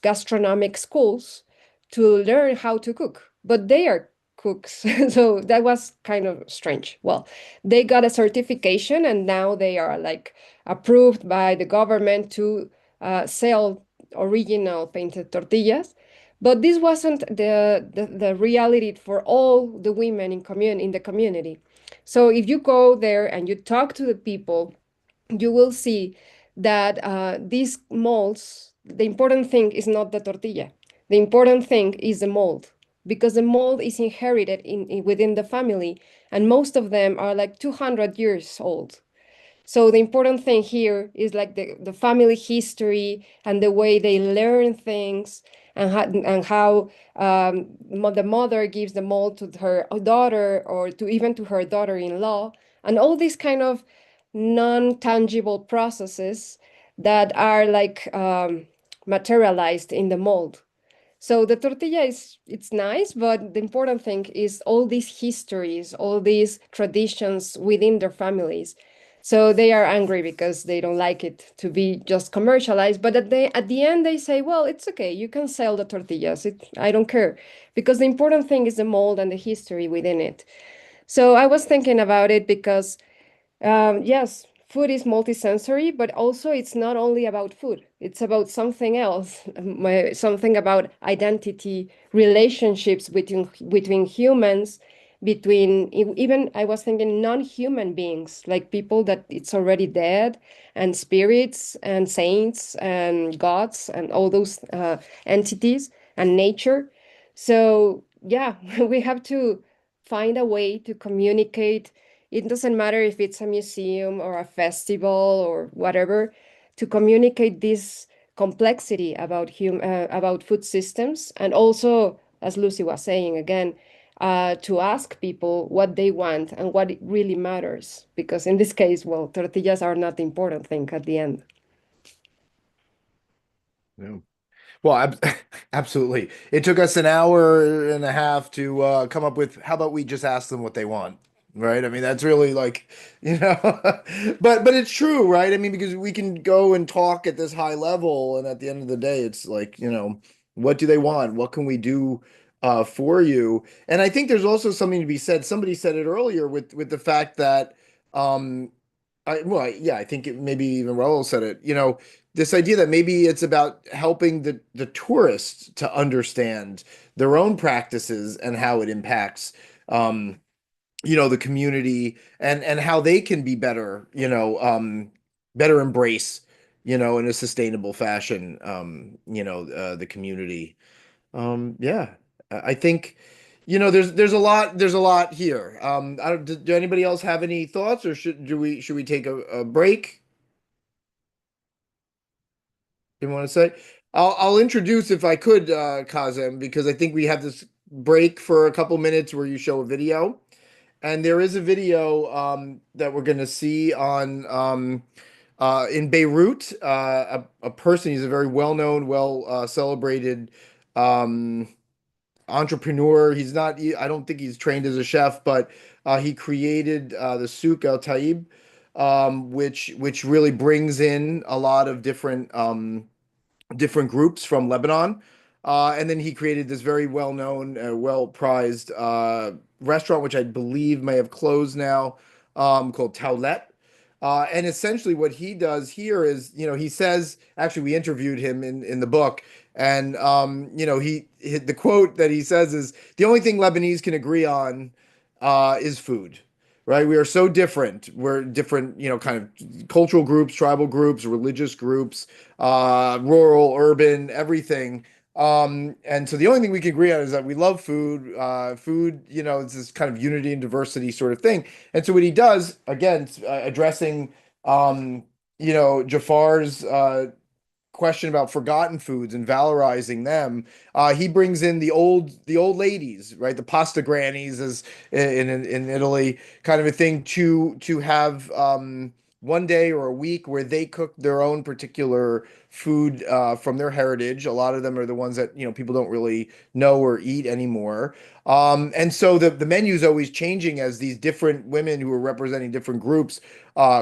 gastronomic schools to learn how to cook, but they are cooks. So that was kind of strange. Well, they got a certification, and now they are like approved by the government to sell original painted tortillas. But this wasn't the reality for all the women in the community. So if you go there and you talk to the people, you will see that these molds, the important thing is not the tortilla. The important thing is the mold, because the mold is inherited within the family, and most of them are like 200 years old. So the important thing here is like the family history and the way they learn things, and how the mother gives the mold to her daughter, or to even to her daughter-in-law, and all these kind of non-tangible processes that are like materialized in the mold. So the tortilla it's nice, but the important thing is all these histories, all these traditions within their families. So they are angry because they don't like it to be just commercialized. But at the end, they say, well, it's okay. You can sell the tortillas. I don't care. Because the important thing is the mold and the history within it. So I was thinking about it because, yes, food is multisensory, but also it's not only about food. It's about something else, something about identity, relationships between humans, between even I was thinking non-human beings, like people that it's already dead, and spirits and saints and gods and all those entities and nature. So yeah, we have to find a way to communicate. It doesn't matter if it's a museum or a festival or whatever, to communicate this complexity about food systems, and also, as Lucy was saying again, to ask people what they want and what really matters. Because in this case, well, tortillas are not the important thing at the end. Yeah. Well, absolutely. It took us an hour and a half to come up with, how about we just ask them what they want? Right. I mean, that's really like, but it's true, right? I mean, because we can go and talk at this high level, and at the end of the day, it's like, what do they want? What can we do for you? And I think there's also something to be said. Somebody said it earlier with the fact that, I think maybe even Raul said it, this idea that maybe it's about helping the tourists to understand their own practices and how it impacts, the community, and how they can be better, better embrace, in a sustainable fashion, the community. Yeah, I think, there's a lot here. Do anybody else have any thoughts, or should we take a break? You want to say? I'll introduce, if I could, Kazem, because I think we have this break for a couple minutes where you show a video. And there is a video that we're going to see on in Beirut. A person, he's a very well-known, celebrated entrepreneur. I don't think he's trained as a chef, but he created the Souk El Taib, which really brings in a lot of different groups from Lebanon. And then he created this very well-known, well-prized restaurant, which I believe may have closed now, called Taulet. And essentially what he does here is, he says, actually, we interviewed him in the book, and, the quote that he says is, the only thing Lebanese can agree on is food. Right? We are so different. We're different, kind of cultural groups, tribal groups, religious groups, rural, urban, everything. And so the only thing we can agree on is that we love food. Food, it's this kind of unity and diversity sort of thing. And so what he does, again, addressing, Jafar's question about forgotten foods and valorizing them, he brings in the old ladies, right? The pasta grannies, as in Italy, kind of a thing, to have one day or a week where they cook their own particular food from their heritage. A lot of them are the ones that people don't really know or eat anymore. And so the menu is always changing as these different women who are representing different groups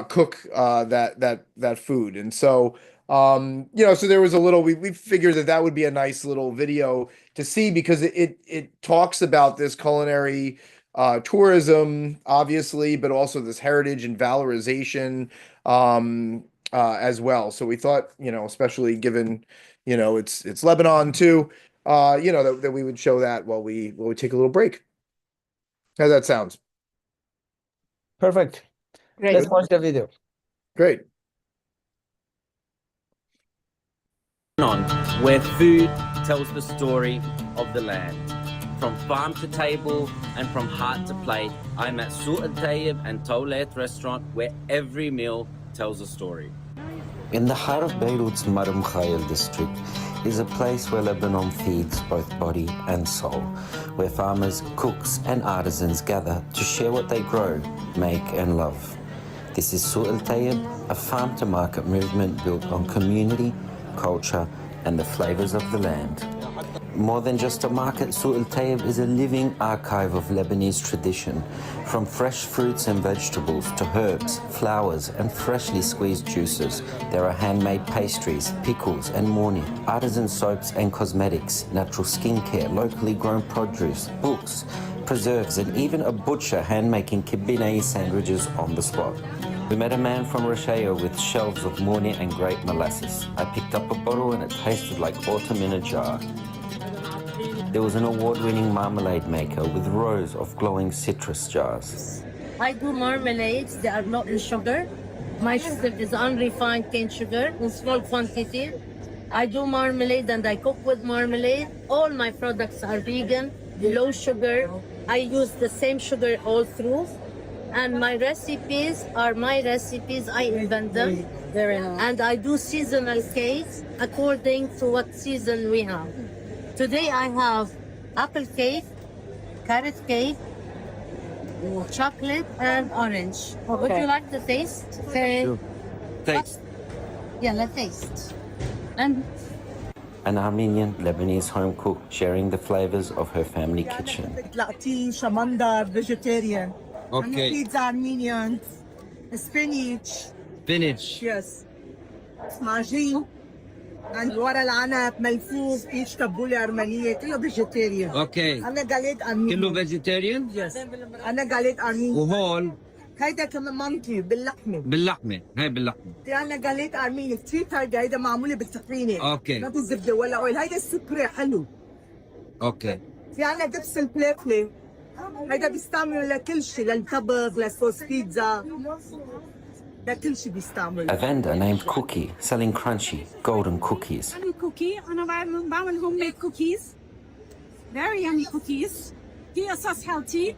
cook that food. And so so there was a little, we figured that would be a nice little video to see, because it talks about this culinary tourism, obviously, but also this heritage and valorization as well. So we thought, especially given, it's Lebanon too, that we would show that while we take a little break. How that sounds? Perfect. Great. Let's watch the video. Great. Where food tells the story of the land. From farm to table and from heart to plate, I'm at Souk El Taib and Taulet restaurant, where every meal tells a story. In the heart of Beirut's Mar Mikhael district is a place where Lebanon feeds both body and soul, where farmers, cooks and artisans gather to share what they grow, make and love. This is Suq al Tayyib, a farm-to-market movement built on community, culture, and the flavors of the land. More than just a market, Suq al Tayyib is a living archive of Lebanese tradition, from fresh fruits and vegetables to herbs, flowers, and freshly squeezed juices. There are handmade pastries, pickles, and morni, artisan soaps and cosmetics, natural skincare, locally grown produce, books, preserves, and even a butcher hand-making kibbeh sandwiches on the spot. We met a man from Rashaya with shelves of morni and grape molasses. I picked up a bottle and it tasted like autumn in a jar. There was an award-winning marmalade maker with rows of glowing citrus jars. I do marmalades, they are not in sugar. My sugar is unrefined cane sugar in small quantity. I do marmalade and I cook with marmalade. All my products are vegan, low sugar. I use the same sugar all through. And my recipes are my recipes, I invent them. Very nice. And I do seasonal cakes according to what season we have. Today I have apple cake, carrot cake, chocolate, and orange. Okay. Would you like the taste? Okay. Sure. Taste. Yeah, let's taste. And An Armenian Lebanese home cook sharing the flavors of her family kitchen. Vegetarian. Okay. Pizza Armenian. Spinach. Spinach. Yes. Smajin. And ورا العنب ملفوف ايش تبوله ارمنيه كله فيجيتيريان. اوكي. انا قليت ارميني. كله فيجيتيريان؟ يس. انا قليت ارميني. وهون هيدا كمان مامتي باللحمه. باللحمه، هاي باللحمه. انا قليت ارميني كثير هيدا هيدا معموله بالطحينه. اوكي. ما بالزبده ولا اويل، هيدا السكري حلو. اوكي. في عنا دبس الفليفله. هيدا بيستعملوا لكل شيء، للطبخ، لصوص بيتزا. A vendor named Cookie selling crunchy golden cookies. أنا كوكي، أنا بعمل هوم ميد كوكيز. Very yummy cookies. في قصص healthy.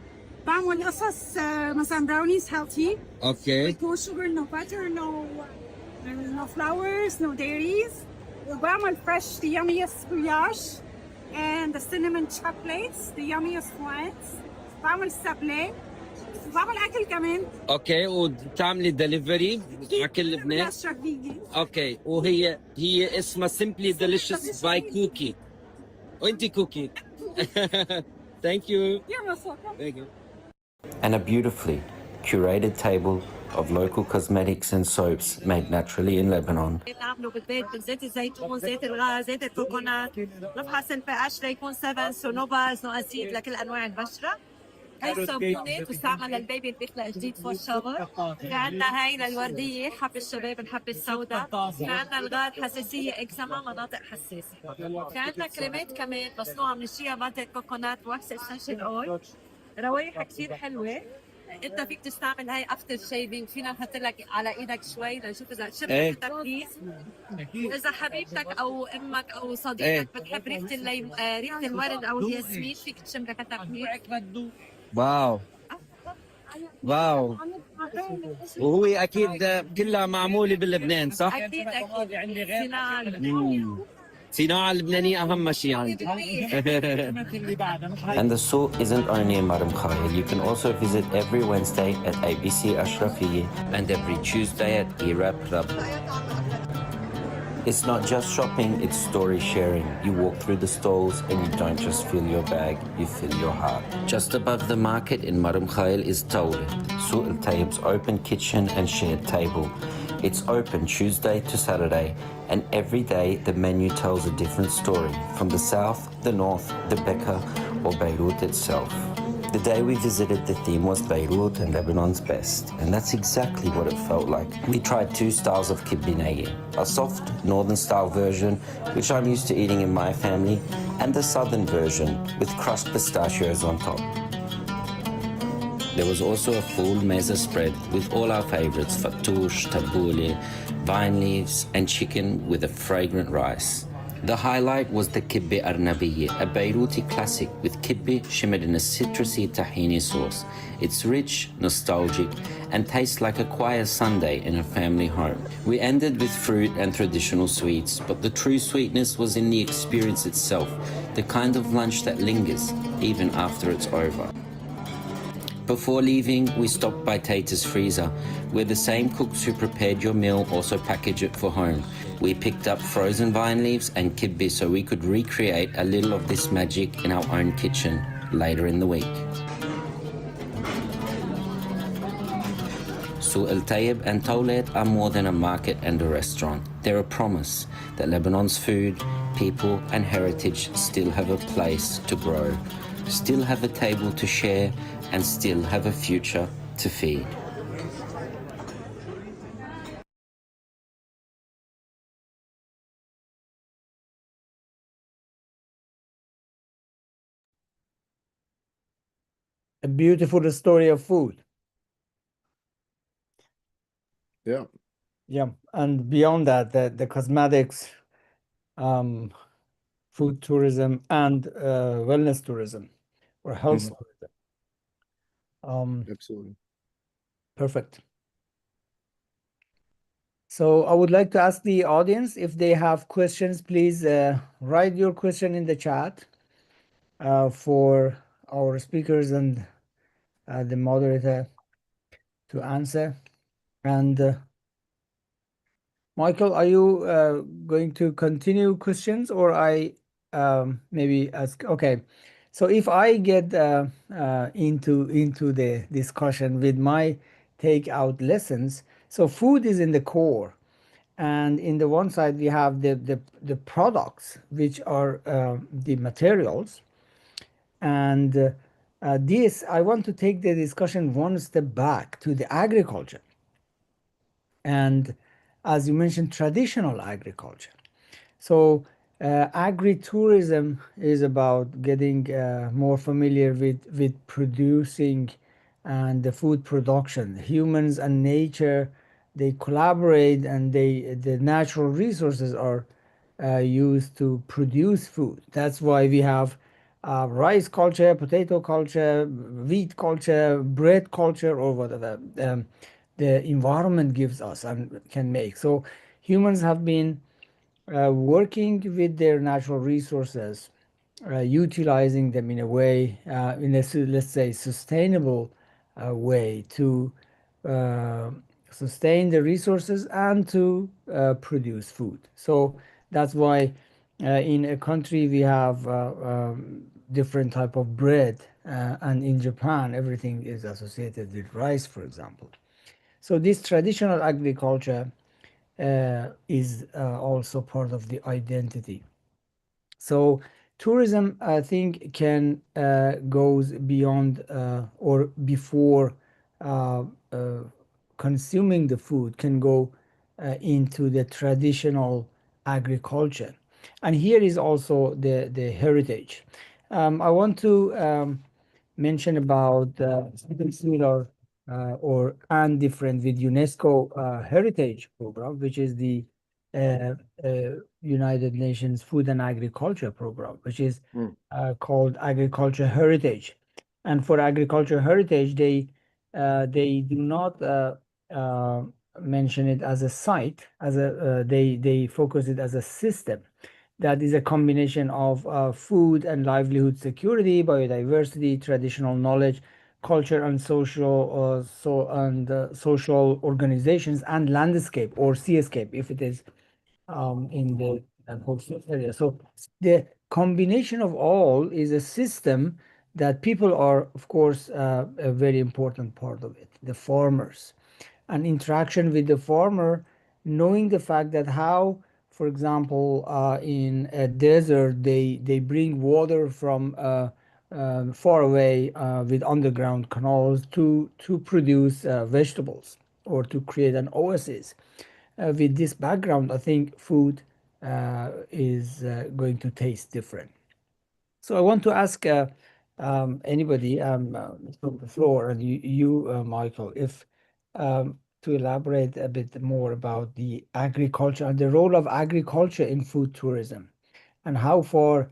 بعمل قصص مثلا brownies healthy. Okay. No sugar, no butter, no flowers, no dairies. وبعمل fresh the yummiest brioche and the cinnamon chocolates, the yummiest ones. بعمل sablé. بعمل اكل كمان. اوكي وبتعملي دليفري اكل لبنان؟ اوكي وهي اسمها Simply Delicious by Cookie. وانت كوكي. Thank you. You're most welcome. Thank you. And a beautifully curated table of local cosmetics and soaps made naturally in Lebanon. بنعمله بالبيت بزيت الزيتون، زيت الغاز، زيت الكوكونات، نفحص الpH ليكون 7 سونوباز، نقاسيد لكل انواع البشره. هاي الصابونة تستعمل للبيبي اللي بيطلع جديد فور شاور. في عنا هاي للوردية حب الشباب الحب السوداء. في عنا الغاد حساسية اكزيما مناطق حساسة. في عنا كريمات كمان مصنوعة من الشيا مادة كوكونات واكس اسنشال اويل. روايحها كثير حلوة. انت فيك تستعمل هاي افتر شيفينج، فينا نحط لك على ايدك شوي لنشوف اذا شربت التركيز. اذا حبيبتك او امك او صديقك بتحب ريحة ريحة الورد او الياسمين فيك تشم ريحتها منيح. واو واو. وهو اكيد كلها معموله بلبنان صح؟ اكيد صناعه صناعه لبنانيه اهم شيء عندي. And the Suq isn't only in Mar Mikhael. You can also visit every Wednesday at ABC Ashrafieh and every Tuesday at Irab Club. It's not just shopping, it's story sharing. You walk through the stalls and you don't just fill your bag, you fill your heart. Just above the market in Mar Mikhael is Tawle, Suq al Tayyib's open kitchen and shared table. It's open Tuesday to Saturday, and every day the menu tells a different story, from the south, the north, the Bekaa, or Beirut itself. The day we visited, the theme was Beirut and Lebanon's best, and that's exactly what it felt like. We tried 2 styles of kibbeh, a soft northern style version, which I'm used to eating in my family, and the southern version with crushed pistachios on top. There was also a full meza spread with all our favorites, fattoush, tabbouleh, vine leaves, and chicken with a fragrant rice. The highlight was the kibbeh arnabiyeh, a Beiruti classic with kibbeh shimmered in a citrusy tahini sauce. It's rich, nostalgic, and tastes like a quiet Sunday in a family home. We ended with fruit and traditional sweets, but the true sweetness was in the experience itself, the kind of lunch that lingers even after it's over. Before leaving, we stopped by Tater's Freezer, where the same cooks who prepared your meal also package it for home. We picked up frozen vine leaves and kibbe so we could recreate a little of this magic in our own kitchen later in the week. Souk El Tayeb and Toulet are more than a market and a restaurant. They're a promise that Lebanon's food, people and heritage still have a place to grow, still have a table to share, and still have a future to feed. A beautiful story of food. Yeah. Yeah, and beyond that, the cosmetics, food tourism, and wellness tourism or health tourism. Absolutely. Perfect. So I would like to ask the audience if they have questions, please write your question in the chat for our speakers and the moderator to answer. And Michael, are you going to continue questions, or I maybe ask? Okay, so if I get into the discussion with my takeout lessons, so food is in the core, and in the one side we have the products, which are the materials, and this I want to take the discussion one step back to the agriculture. And as you mentioned, traditional agriculture. So agritourism is about getting more familiar with producing and the food production. Humans and nature, they collaborate, and the natural resources are used to produce food. That's why we have rice culture, potato culture, wheat culture, bread culture, or whatever the environment gives us and can make. So humans have been working with their natural resources, utilizing them in a way, in a, let's say, sustainable way to sustain the resources and to produce food. So that's why in a country we have different type of bread, and in Japan everything is associated with rice, for example. So this traditional agriculture is also part of the identity. So tourism, I think, can goes beyond or before consuming the food, can go into the traditional agriculture. And here is also the heritage. I want to mention about something similar and different with UNESCO Heritage Program, which is the United Nations Food and Agriculture Program, which is called Agriculture Heritage. And for Agriculture Heritage, they do not mention it as a site, as a they focus it as a system that is a combination of food and livelihood security, biodiversity, traditional knowledge, culture, and social social organizations, and landscape or seascape if it is in the coastal area. So the combination of all is a system that people are, of course, a very important part of it. The farmers, and interaction with the farmer, knowing the fact that how, for example, in a desert, they bring water from far away with underground canals to produce vegetables or to create an oasis. With this background, I think food is going to taste different. So I want to ask anybody from the floor, and you Michael, if to elaborate a bit more about the agriculture and the role of agriculture in food tourism, and how far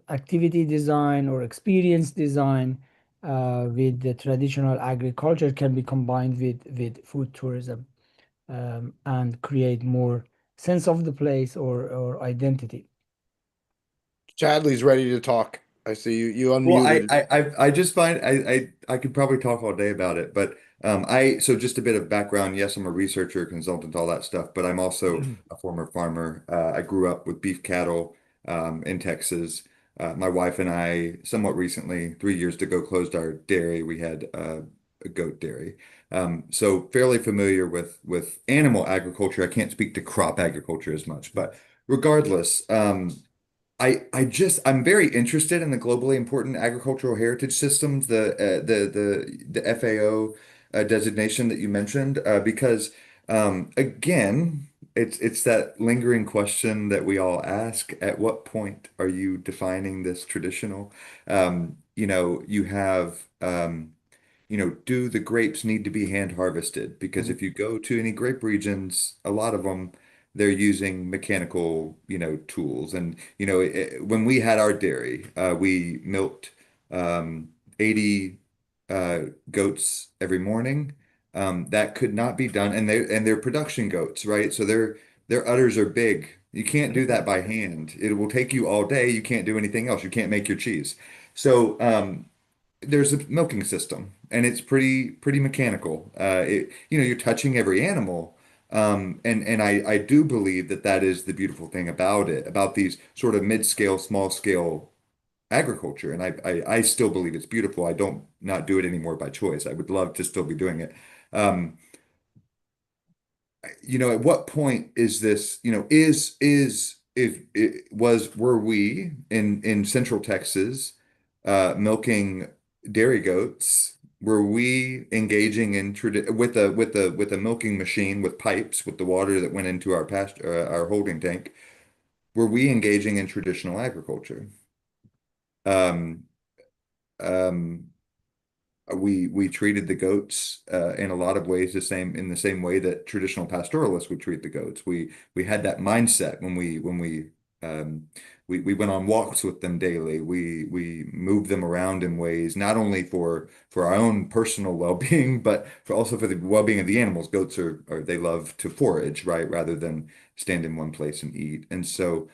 activity design or experience design with the traditional agriculture can be combined with food tourism and create more sense of the place or identity. Chadley's ready to talk. I see you Well, unmuted. I just find I could probably talk all day about it, but so just a bit of background. Yes, I'm a researcher, consultant, all that stuff, but I'm also a former farmer. I grew up with beef cattle in Texas. My wife and I, somewhat recently, 3 years ago, closed our dairy. We had a goat dairy, so fairly familiar with animal agriculture. I can't speak to crop agriculture as much, but regardless. I'm very interested in the globally important agricultural heritage systems, the FAO designation that you mentioned, because again, it's that lingering question that we all ask: at what point are you defining this traditional? You have do the grapes need to be hand harvested? Because if you go to any grape regions, a lot of them, they're using mechanical, tools. And, when we had our dairy, we milked 80 goats every morning. That could not be done. And they're production goats, right? So their udders are big. You can't do that by hand. It will take you all day. You can't do anything else. You can't make your cheese. So, there's a milking system and it's pretty mechanical. You're touching every animal. And I do believe that is the beautiful thing about it, about these sort of mid-scale, small scale agriculture. And I still believe it's beautiful. I don't not do it anymore by choice. I would love to still be doing it. At what point is this, were we in Central Texas milking dairy goats? Were we engaging in with a milking machine with pipes with the water that went into our pasture, our holding tank? Were we engaging in traditional agriculture? Um, um, we treated the goats in a lot of ways in the same way that traditional pastoralists would treat the goats. We had that mindset when we went on walks with them daily. We moved them around in ways not only for our own personal well-being, but also for the well-being of the animals. Goats they love to forage, right, rather than stand in one place and eat. And so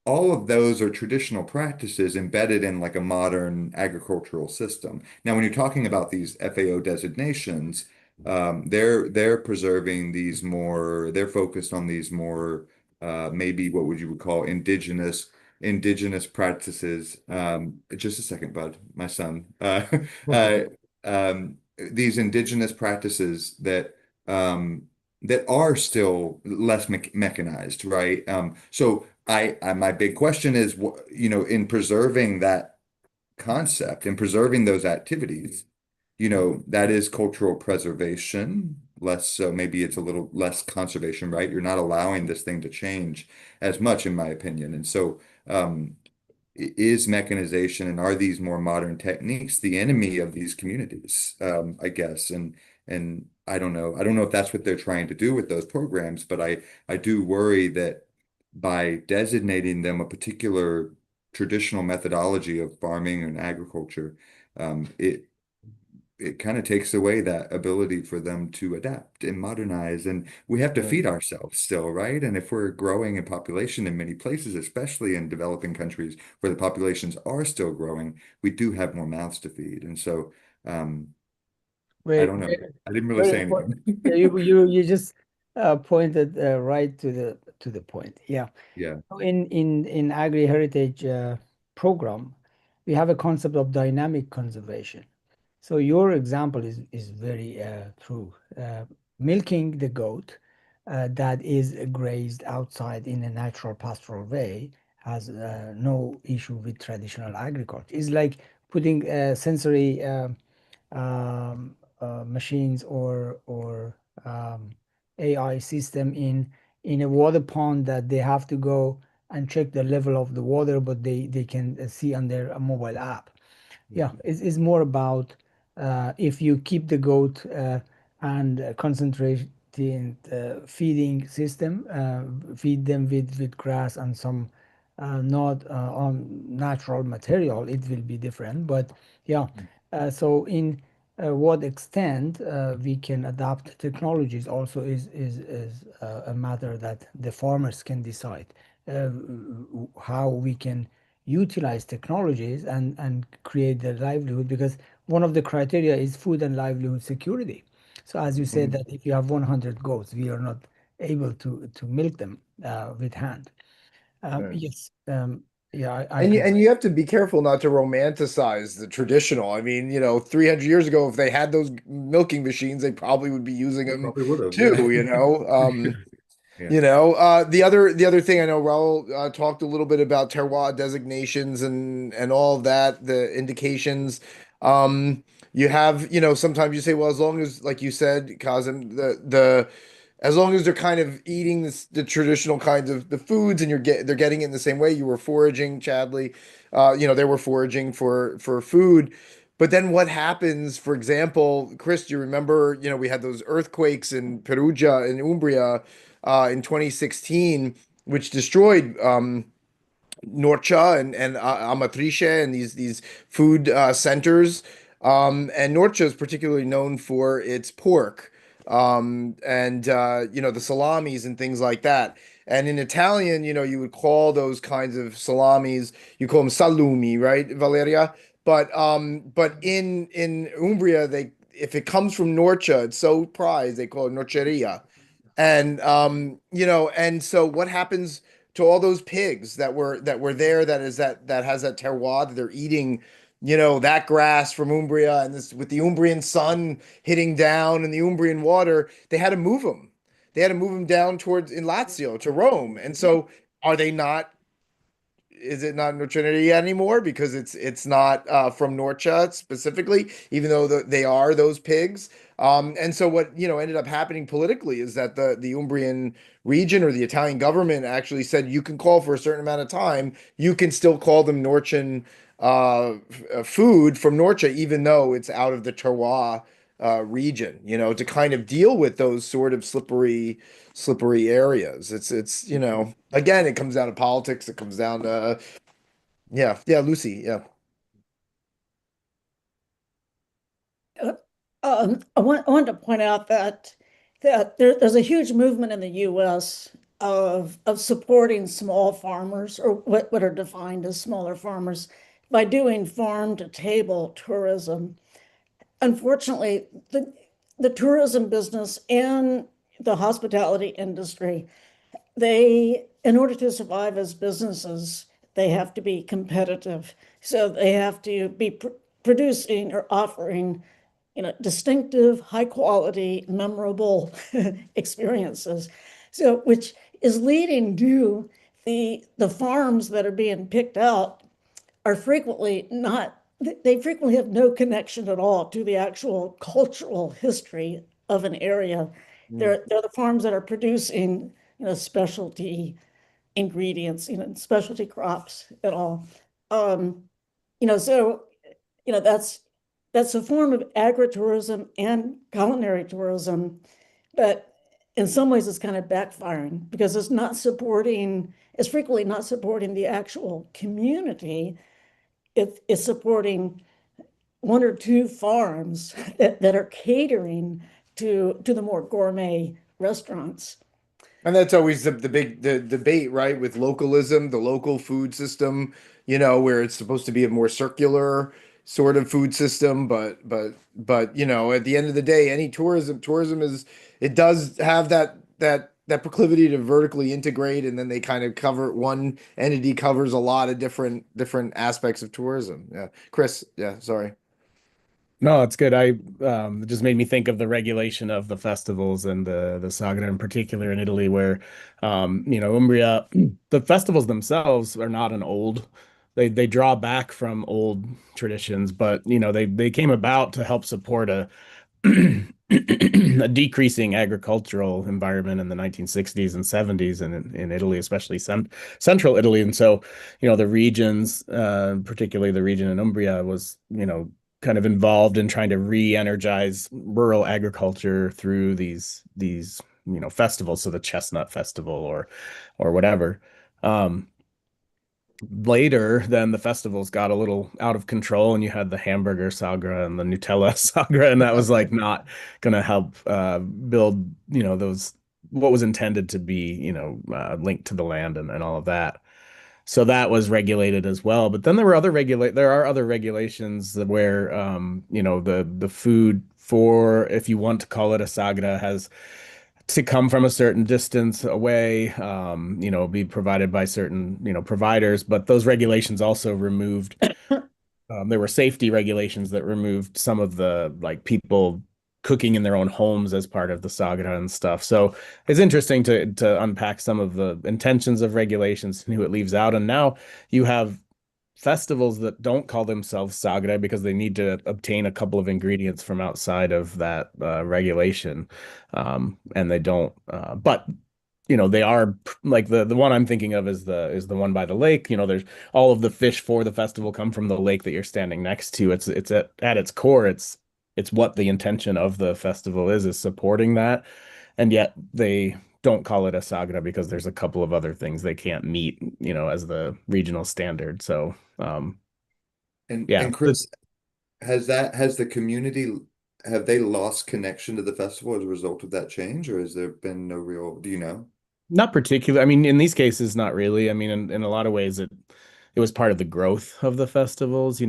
all of those are traditional practices embedded in like a modern agricultural system. Now, when you're talking about these FAO designations, they're preserving these more. They're focused on these more maybe what would you would call indigenous practices. Just a second, bud, my son. These indigenous practices that are still less mechanized, right? So my big question is, in preserving that concept and preserving those activities, that is cultural preservation, less so maybe it's a little less conservation, right? You're not allowing this thing to change as much, in my opinion. And so, is mechanization and are these more modern techniques the enemy of these communities? I guess. And I don't know. I don't know if that's what they're trying to do with those programs, but I do worry that by designating them a particular traditional methodology of farming and agriculture, it kind of takes away that ability for them to adapt and modernize. And we have to feed ourselves still, right? And if we're growing in population in many places, especially in developing countries where the populations are still growing, we do have more mouths to feed. And so, I don't know. I didn't really say anything. You just pointed right to the point. Yeah. Yeah. So in agri-heritage program, we have a concept of dynamic conservation. So your example is very true. Milking the goat that is grazed outside in a natural pastoral way has no issue with traditional agriculture. It's like putting sensory machines or AI system in a water pond that they have to go and check the level of the water, but they can see on their mobile app. Yeah, it's more about if you keep the goat and concentrate in the feeding system, feed them with grass and some not on natural material, it will be different. But yeah, so in what extent we can adapt technologies also is a matter that the farmers can decide how we can utilize technologies and create their livelihood, because one of the criteria is food and livelihood security. So as you said, that if you have 100 goats, we are not able to milk them with hand. Yes. Yeah, and you have to be careful not to romanticize the traditional. I mean, 300 years ago, if they had those milking machines, they probably would be using them Probably would have, too, Yeah. the other thing, I know Raul talked a little bit about terroir designations and all of that, the indications. You have, sometimes you say, well, as long as, like you said, Kazim, as long as they're kind of eating the traditional kinds of the foods, and they're getting it in the same way. You were foraging, Chadley. They were foraging for food. But then what happens, for example, Chris, do you remember, we had those earthquakes in Perugia and Umbria in 2016, which destroyed Norcia and Amatrice and these food centers. And Norcia is particularly known for its pork. The salamis and things like that. And in Italian, you would call those kinds of salamis, you call them salumi, right, Valeria? But in Umbria, if it comes from Norcia, it's so prized, they call it Norceria. And so what happens to all those pigs that were there, that has that terroir that they're eating, that grass from Umbria, and this with the Umbrian sun hitting down and the Umbrian water, they had to move them. They had to move them down in Lazio to Rome. And so is it not Norcia anymore because it's not from Norcia specifically, even though they are those pigs. And so what ended up happening politically is that the Umbrian region, or the Italian government, actually said, you can call for a certain amount of time, you can still call them Norcian food from Norcia, even though it's out of the terroir region, to kind of deal with those sort of slippery areas. It's again, it comes down to politics. It comes down to Lucy. I want to point out that there's a huge movement in the U.S. of supporting small farmers, or what are defined as smaller farmers, by doing farm-to-table tourism. Unfortunately, the tourism business and the hospitality industry, in order to survive as businesses, they have to be competitive. So they have to be producing or offering, distinctive, high quality, memorable experiences. So, which is leading to the farms that are being picked out are frequently have no connection at all to the actual cultural history of an area. They're the farms that are producing, specialty ingredients, specialty crops and all. That's a form of agritourism and culinary tourism, but in some ways it's kind of backfiring because it's frequently not supporting the actual community. It's supporting one or two farms that are catering to the more gourmet restaurants. And that's always the big debate, right? With localism, the local food system, where it's supposed to be a more circular sort of food system, but at the end of the day, any tourism does have that proclivity to vertically integrate, and then they kind of one entity covers a lot of different aspects of tourism. Yeah, Chris. Yeah, sorry. No, it's good. It just made me think of the regulation of the festivals and the Sagra in particular in Italy, where Umbria, the festivals themselves are not they draw back from old traditions, but they came about to help support a decreasing agricultural environment in the 1960s and 70s, and in Italy, especially central Italy. And so, the regions, particularly the region in Umbria, was, kind of involved in trying to re-energize rural agriculture through these festivals. So the Chestnut Festival or whatever. Later, then the festivals got a little out of control, and you had the hamburger sagra and the Nutella sagra, and that was like not going to help build, those what was intended to be, linked to the land and all of that. So that was regulated as well. But then there are other regulations where the food, for, if you want to call it a sagra, has to come from a certain distance away, be provided by certain, providers. But those regulations also removed, there were safety regulations that removed some of the, like, people cooking in their own homes as part of the sagra and stuff. So it's interesting to unpack some of the intentions of regulations and who it leaves out. And now you have festivals that don't call themselves sagra because they need to obtain a couple of ingredients from outside of that regulation, and they don't. But they are, like, the one I'm thinking of is the one by the lake. There's all of the fish for the festival come from the lake that you're standing next to. It's at its core, it's what the intention of the festival is supporting that, and yet they don't call it a sagra because there's a couple of other things they can't meet, as the regional standard. So, And Chris, have they lost connection to the festival as a result of that change, or has there been no real, do you know? Not particular. I mean, in these cases, not really. I mean, in a lot of ways, it was part of the growth of the festivals,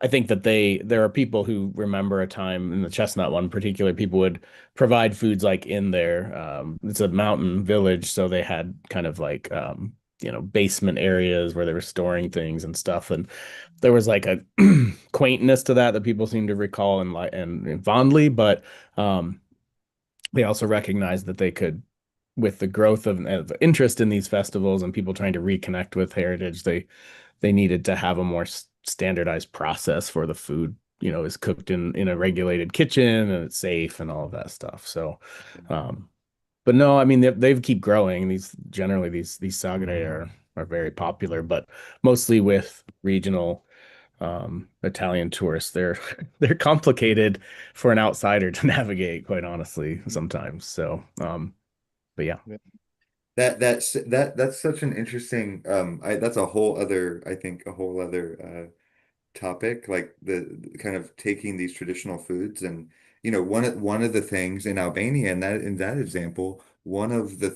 I think that there are people who remember a time in the Chestnut one, particular people would provide foods like in their, it's a mountain village, so they had kind of like, basement areas where they were storing things and stuff. And there was like a quaintness to that people seem to recall and fondly, but they also recognized that they could, with the growth of interest in these festivals and people trying to reconnect with heritage, they needed to have a more standardized process for the food, is cooked in a regulated kitchen and it's safe and all of that stuff. So, but no, I mean, they keep growing. These sagra are very popular, but mostly with regional Italian tourists. They're complicated for an outsider to navigate, quite honestly, sometimes. So, but yeah. That's such an interesting, that's a whole other, I think, topic, like the kind of taking these traditional foods. And one of the things in Albania, in that example, one of the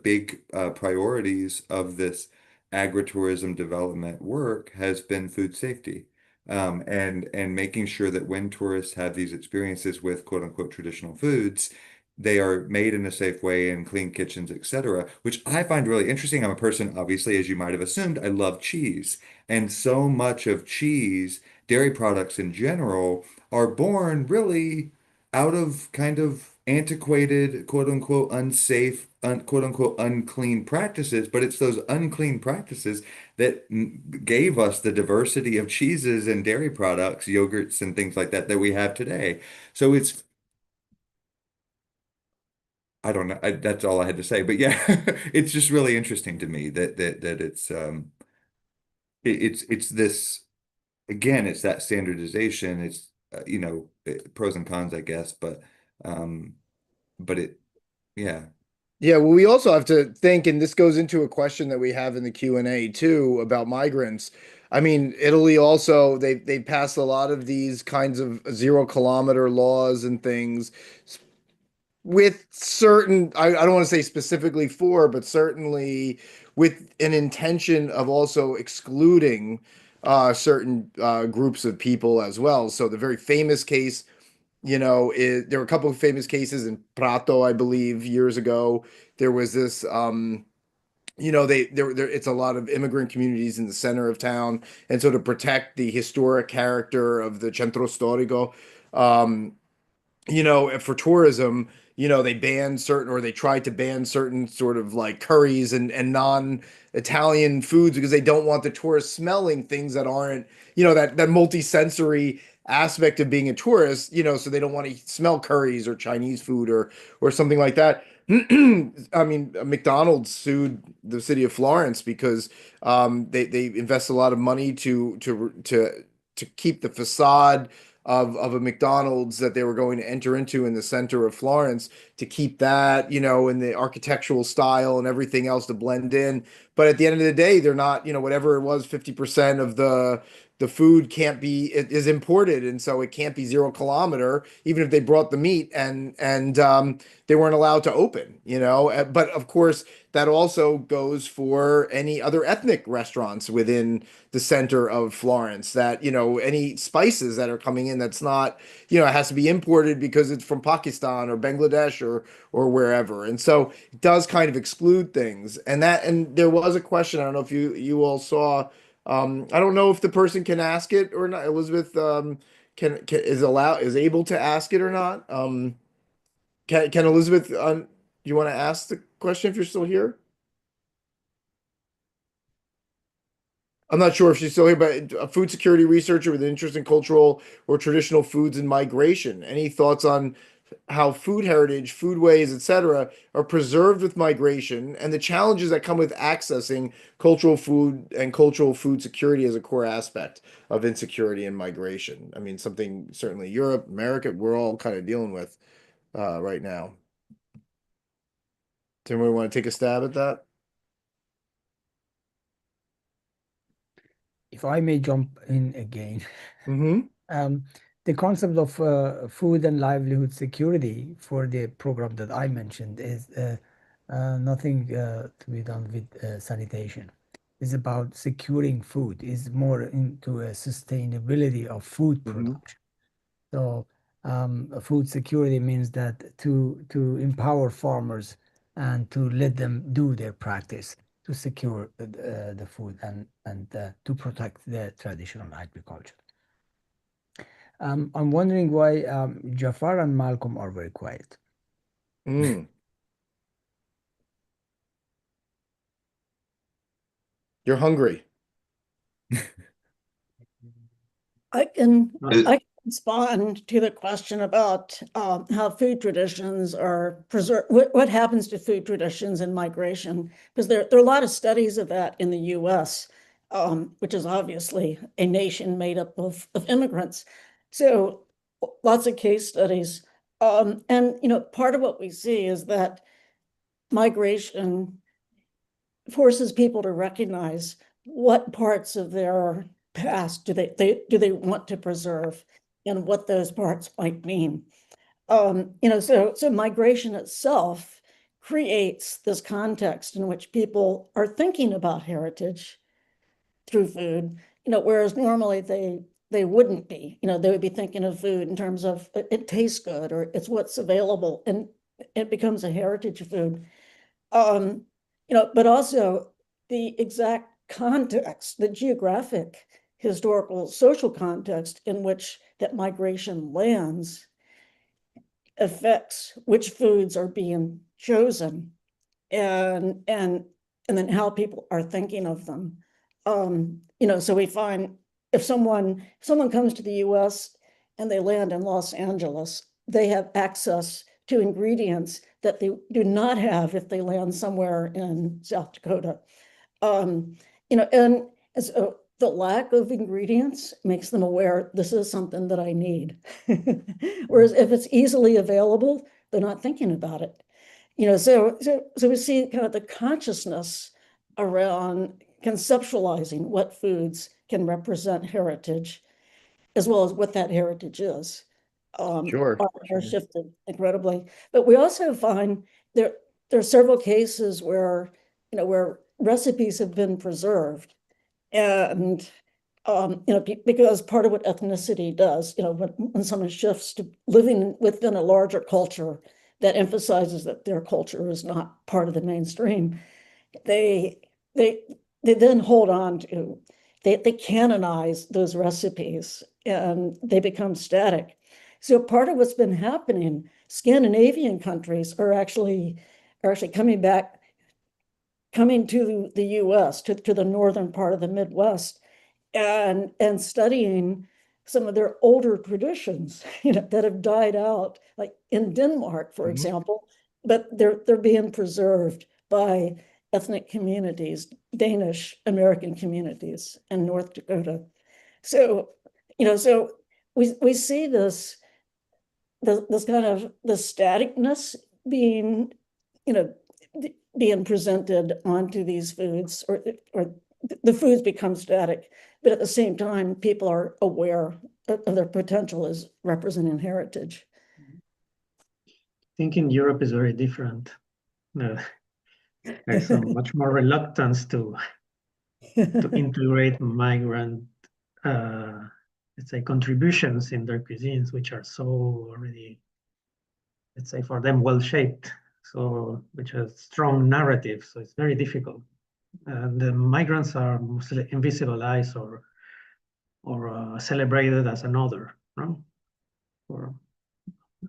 big priorities of this agritourism development work has been food safety, and making sure that when tourists have these experiences with quote unquote traditional foods, they are made in a safe way in clean kitchens, etc., which I find really interesting. I'm a person, obviously, as you might have assumed, I love cheese. And so much of cheese, dairy products in general, are born really out of kind of antiquated, quote unquote, unsafe, quote unquote, unclean practices. But it's those unclean practices that gave us the diversity of cheeses and dairy products, yogurts, and things like that we have today. So I don't know. That's all I had to say. But yeah, it's just really interesting to me that it's this, again, it's that standardization. It's pros and cons, I guess, but yeah. Yeah, well, we also have to think, and this goes into a question that we have in the Q&A too about migrants. I mean, Italy also, they passed a lot of these kinds of 0-kilometer laws and things with certain, I don't want to say specifically for, but certainly with an intention of also excluding certain groups of people as well. So the very famous case, there were a couple of famous cases in Prato, I believe, years ago. There was this, it's a lot of immigrant communities in the center of town, and so to protect the historic character of the Centro Storico, for tourism, they banned certain, or they tried to ban certain sort of like curries and non-Italian foods because they don't want the tourists smelling things that aren't, that multi-sensory aspect of being a tourist, so they don't want to smell curries or Chinese food or something like that. I mean, McDonald's sued the city of Florence because they invest a lot of money to keep the facade of a McDonald's that they were going to enter into in the center of Florence, to keep that, in the architectural style and everything else to blend in. But at the end of the day, they're not, whatever it was, 50% of the food can't be, it is imported, and so it can't be 0 kilometer, even if they brought the meat, and they weren't allowed to open, you know. But of course, that also goes for any other ethnic restaurants within the center of Florence, that, you know, any spices that are coming in that's not, you know, it has to be imported because it's from Pakistan or Bangladesh or wherever. And so it does kind of exclude things. And there was a question, I don't know if you all saw, I don't know if the person can ask it or not. Elizabeth is able to ask it or not. Can Elizabeth, you want to ask the question if you're still here? I'm not sure if she's still here, but a food security researcher with an interest in cultural or traditional foods and migration. Any thoughts on how food heritage, foodways, etc., are preserved with migration and the challenges that come with accessing cultural food and cultural food security as a core aspect of insecurity and migration? I mean, something certainly Europe, America, we're all kind of dealing with right now. Does anyone want to take a stab at that? If I may jump in again, Mm-hmm. The concept of food and livelihood security for the program that I mentioned is nothing to be done with sanitation. It's about securing food. It's more into a sustainability of food production. So food security means that to empower farmers and to let them do their practice to secure the food and to protect the traditional agriculture. I'm wondering why Jafar and Malcolm are very quiet. You're hungry. I can respond to the question about how food traditions are preserved. What happens to food traditions in migration? Because there are a lot of studies of that in the U.S., which is obviously a nation made up of immigrants. So lots of case studies. And, you know, part of what we see is that migration forces people to recognize what parts of their past do they want to preserve and what those parts might mean. You know, so migration itself creates this context in which people are thinking about heritage through food, you know, whereas normally they wouldn't be. You know, they would be thinking of food in terms of it tastes good or it's what's available, and it becomes a heritage food. You know, but also the exact context, the geographic, historical, social context in which that migration lands affects which foods are being chosen and then how people are thinking of them. You know, so we find if someone comes to the US and they land in Los Angeles, they have access to ingredients that they do not have if they land somewhere in South Dakota. You know, and so the lack of ingredients makes them aware this is something that I need. Whereas if it's easily available, they're not thinking about it. You know, so we see kind of the consciousness around conceptualizing what foods can represent heritage, as well as what that heritage is. Sure. Are shifted incredibly. But we also find there are several cases where, you know, where recipes have been preserved. And, you know, because part of what ethnicity does, you know, when someone shifts to living within a larger culture that emphasizes that their culture is not part of the mainstream, they then hold on to, they canonize those recipes and they become static. So part of what's been happening, Scandinavian countries are actually coming to the US, to the northern part of the Midwest, and studying some of their older traditions, you know, that have died out, like in Denmark, for example, but they're being preserved by ethnic communities, Danish American communities, and North Dakota. So, you know, so we see this kind of the staticness being, you know, being presented onto these foods, or the foods become static, but at the same time, people are aware of their potential as representing heritage. I think in Europe is very different. There's so much more reluctance to integrate migrant, let's say, contributions in their cuisines, which are so already, let's say, for them well-shaped, so which has strong narratives. So it's very difficult. The migrants are mostly invisibilized or celebrated as another, no? Or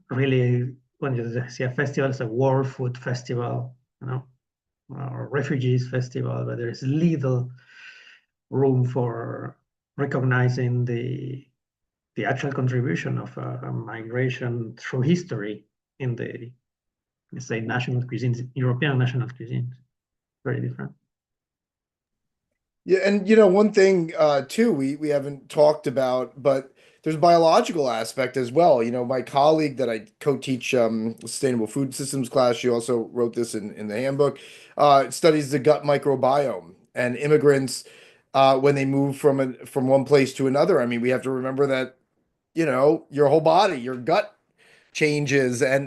really, when you see a festival, it's a World Food Festival, you know, or Refugees Festival, but there is little room for recognizing the actual contribution of migration through history in the, let's say, national cuisines, European national cuisines. Very different. Yeah, and one thing too we haven't talked about, but there's a biological aspect as well. My colleague that I co-teach sustainable food systems class, she also wrote this in the handbook, studies the gut microbiome and immigrants when they move from one place to another. I mean, we have to remember that your whole body, your gut changes and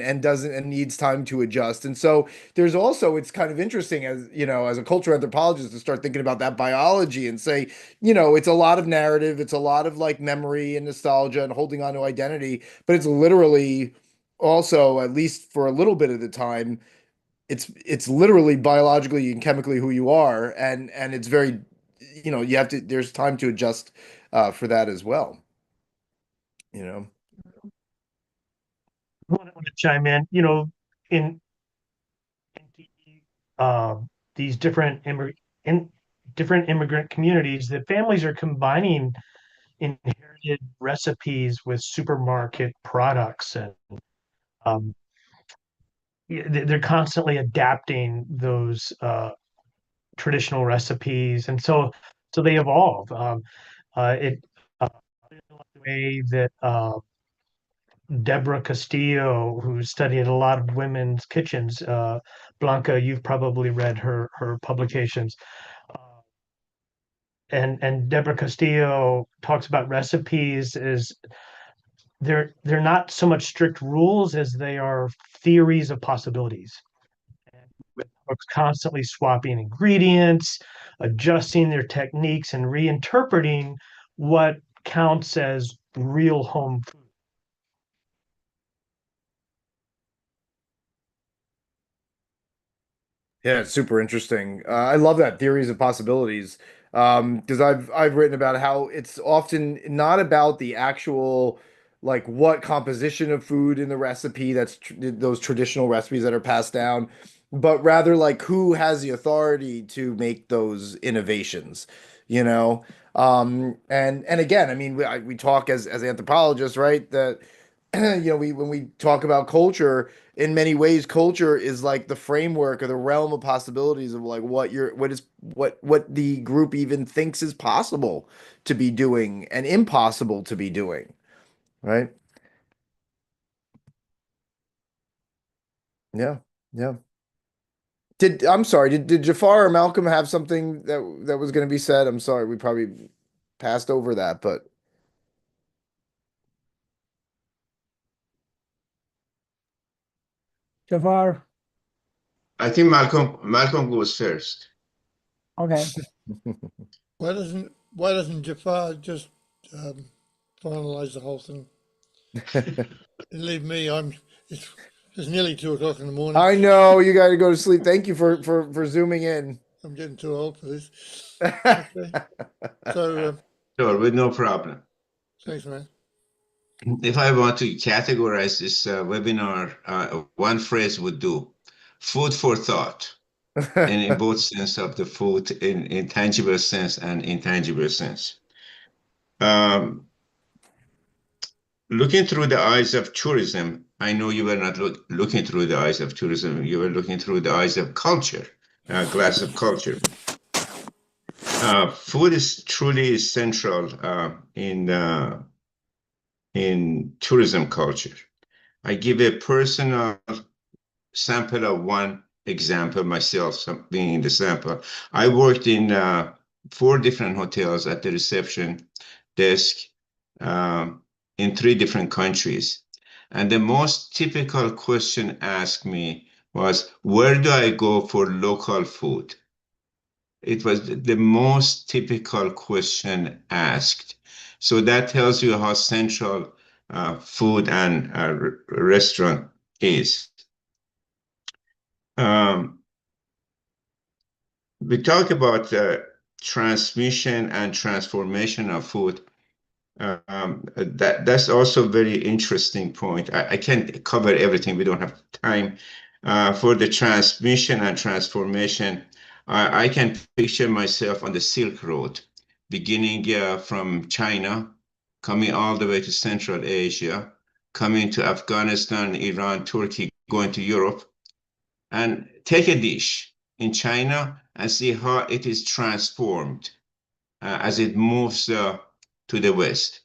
needs time to adjust. And so there's also, it's kind of interesting as a cultural anthropologist to start thinking about that biology and say, it's a lot of narrative, it's a lot of like memory and nostalgia and holding on to identity, but it's literally also, at least for a little bit of the time, it's literally biologically and chemically who you are, and it's very, you have to, there's time to adjust for that as well. I want to chime in, in these different immigrant communities, that families are combining inherited recipes with supermarket products, and they're constantly adapting those traditional recipes, and so they evolve. The way that Deborah Castillo, who's studied a lot of women's kitchens, Blanca, you've probably read her publications, and Deborah Castillo talks about recipes as they're not so much strict rules as they are theories of possibilities. With folks constantly swapping ingredients, adjusting their techniques, and reinterpreting what counts as real home food. Yeah, it's super interesting. I love that theories of possibilities, because I've written about how it's often not about the actual, like, what composition of food in the recipe, that's those traditional recipes that are passed down, but rather like who has the authority to make those innovations, and again, I mean, we talk as anthropologists, right? That when we talk about culture, in many ways, culture is like the framework or the realm of possibilities of like what the group even thinks is possible to be doing and impossible to be doing, right? Yeah, yeah. I'm sorry, did Jafar or Malcolm have something that was going to be said? I'm sorry, we probably passed over that, but Jafar. I think Malcolm goes first. Okay. Why doesn't Jafar just finalize the whole thing? Leave me. It's nearly 2 o'clock in the morning. I know you got to go to sleep. Thank you for zooming in. I'm getting too old for this. Okay. So Sure, with no problem. thanks, man. If I want to categorize this webinar, one phrase would do: food for thought, and in both sense of the food, in tangible sense and intangible sense. Looking through the eyes of tourism, I know you were not looking through the eyes of tourism, you were looking through the eyes of culture, glass of culture. Food is truly central in tourism culture. I give a personal sample of one example myself, being the sample. I worked in 4 different hotels at the reception desk in 3 different countries. And the most typical question asked me was, where do I go for local food? It was the most typical question asked. So that tells you how central food and restaurant is. We talk about transmission and transformation of food. That's also a very interesting point. I can't cover everything. We don't have time. For the transmission and transformation, I can picture myself on the Silk Road, beginning from China, coming all the way to Central Asia, coming to Afghanistan, Iran, Turkey, going to Europe, and take a dish in China and see how it is transformed as it moves to the West.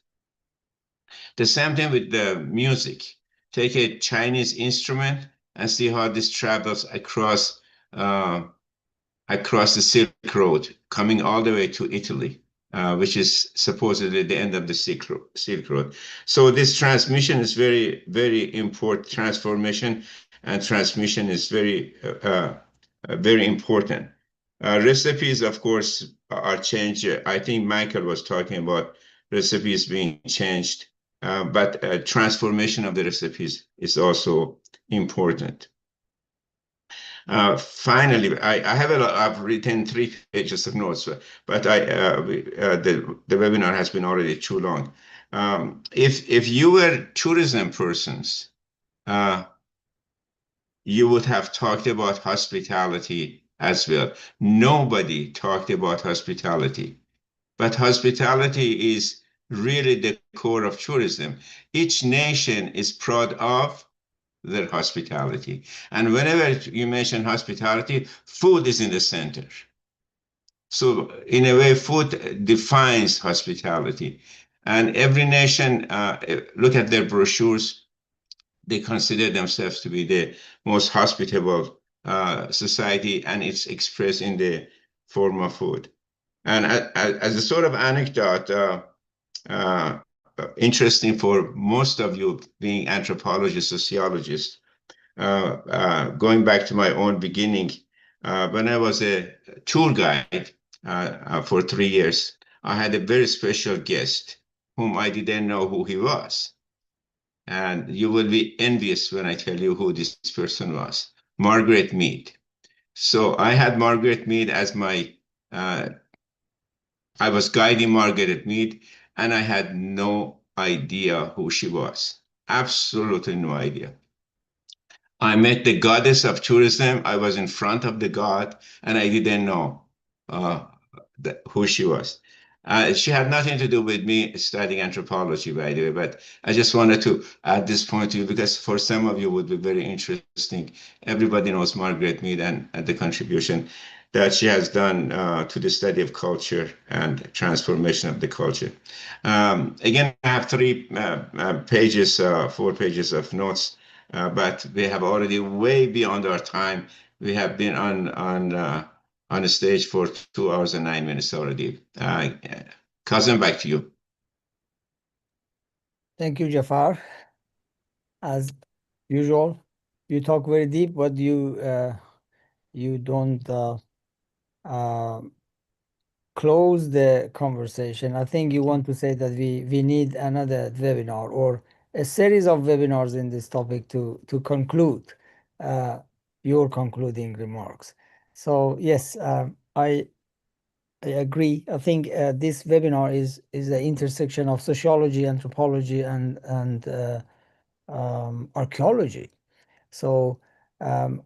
The same thing with the music. Take a Chinese instrument and see how this travels across the Silk Road, coming all the way to Italy, which is supposedly the end of the Silk Road. So this transmission is very, very important. Transformation and transmission is very, very important. Recipes, of course, are changed. I think Michael was talking about recipes being changed, but transformation of the recipes is also important. Finally, I've written 3 pages of notes, but the webinar has been already too long. If you were tourism persons, you would have talked about hospitality as well. Nobody talked about hospitality, but hospitality is really the core of tourism. Each nation is proud of their hospitality. And whenever you mention hospitality, food is in the center. So in a way, food defines hospitality. And every nation, look at their brochures, they consider themselves to be the most hospitable society, and it's expressed in the form of food. And as a sort of anecdote, interesting for most of you being anthropologists, sociologists, going back to my own beginning, when I was a tour guide for 3 years, I had a very special guest whom I didn't know who he was. And you will be envious when I tell you who this person was. Margaret Mead. So I had Margaret Mead as my, I was guiding Margaret Mead, and I had no idea who she was. Absolutely no idea. I met the goddess of tourism. I was in front of the god, and I didn't know who she was. She had nothing to do with me studying anthropology, by the way, but I just wanted to add this point to you because for some of you it would be very interesting. Everybody knows Margaret Mead and the contribution that she has done to the study of culture and transformation of the culture. Again, I have 3 pages, 4 pages of notes, but we have already way beyond our time. We have been on the stage for 2 hours and 9 minutes already. Kazem, back to you. Thank you, Jafar. As usual, you talk very deep, but you don't close the conversation. I think you want to say that we need another webinar or a series of webinars in this topic to conclude your concluding remarks. So yes, I agree. I think this webinar is the intersection of sociology, anthropology, and archaeology. So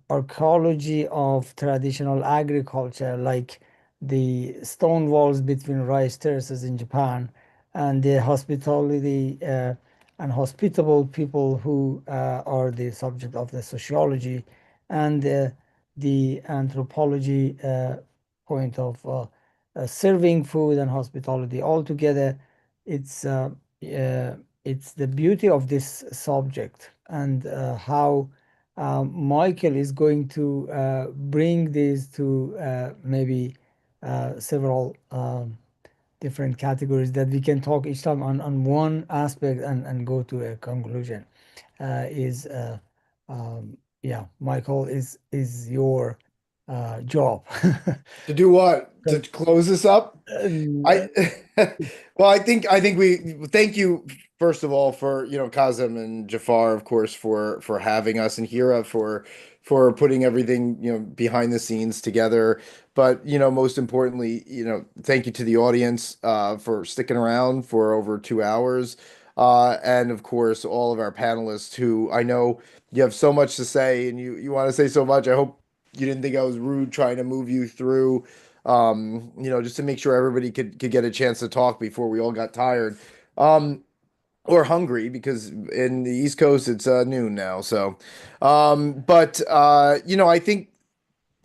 archaeology of traditional agriculture, like the stone walls between rice terraces in Japan, and the hospitality and hospitable people who are the subject of the sociology, and the anthropology point of serving food and hospitality. Altogether, it's the beauty of this subject, and how Michael is going to bring these to maybe several different categories that we can talk each time on one aspect and go to a conclusion. Yeah, Michael, is your job. To do what? To close this up? Uh, Well, I think we thank you first of all for, Kazem and Jafar, of course, for having us, and Hira for putting everything, behind the scenes together. But, most importantly, thank you to the audience for sticking around for over 2 hours. And of course, all of our panelists who I know you have so much to say and you want to say so much. I hope you didn't think I was rude trying to move you through, just to make sure everybody could get a chance to talk before we all got tired. Or hungry, because in the East Coast it's noon now. So, I think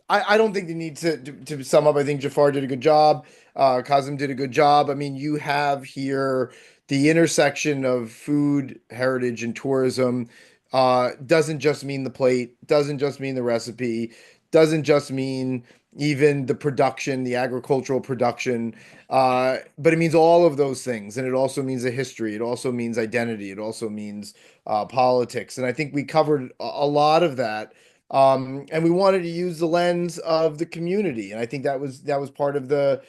I don't think you need to sum up. I think Jafar did a good job. Kazem did a good job. I mean, you have here the intersection of food, heritage, and tourism. Doesn't just mean the plate, doesn't just mean the recipe, doesn't just mean even the production, the agricultural production, but it means all of those things. And it also means a history. It also means identity. It also means politics. And I think we covered a lot of that. And we wanted to use the lens of the community, and I think that was part of this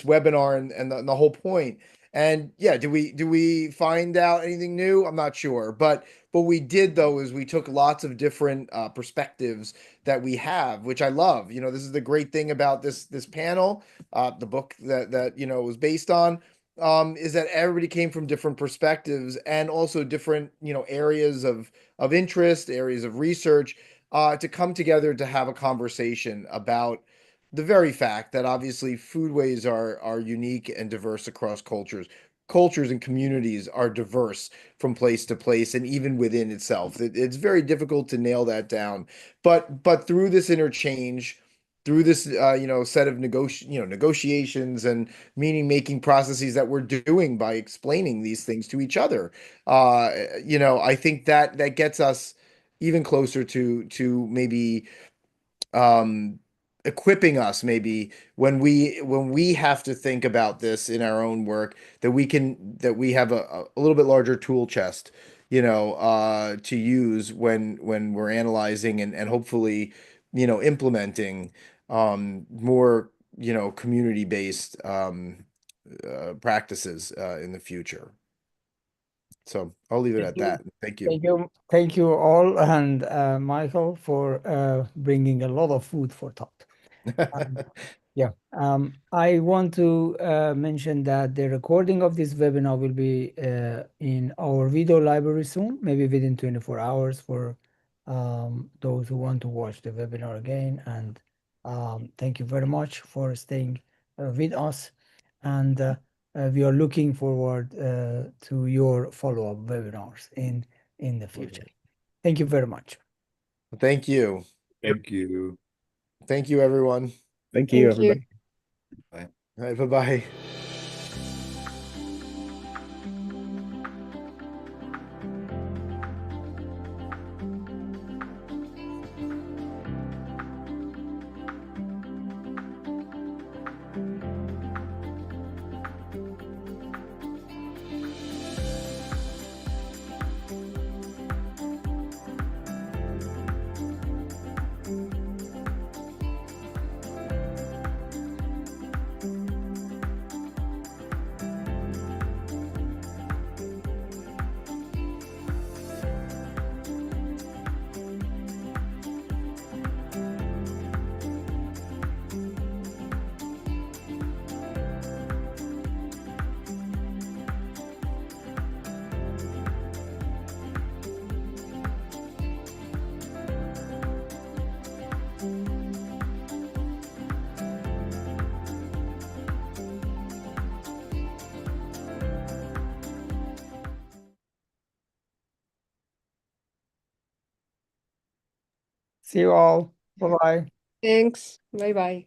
webinar and the whole point. And yeah, do we find out anything new? I'm not sure, but what we did though is we took lots of different perspectives that we have, which I love. This is the great thing about this panel, the book that was based on, is that everybody came from different perspectives and also different areas of interest, areas of research, to come together to have a conversation about the very fact that obviously foodways are unique and diverse across cultures. Cultures and communities are diverse from place to place and even within itself. It's very difficult to nail that down. But through this interchange, through this set of negotiations and meaning making processes that we're doing by explaining these things to each other, I think that gets us even closer to maybe equipping us, maybe when we have to think about this in our own work, that we have a little bit larger tool chest, to use when we're analyzing and hopefully implementing more community-based practices in the future. So I'll leave it at that. Thank you. Thank you all, and Michael, for bringing a lot of food for thought. I want to mention that the recording of this webinar will be in our video library soon, maybe within 24 hours for those who want to watch the webinar again. And thank you very much for staying with us. And we are looking forward to your follow-up webinars in the future. Thank you very much. Thank you. Thank you. Thank you, everyone. Thank you, everybody. Bye. All right, bye-bye. See you all. Bye-bye. Thanks. Bye-bye.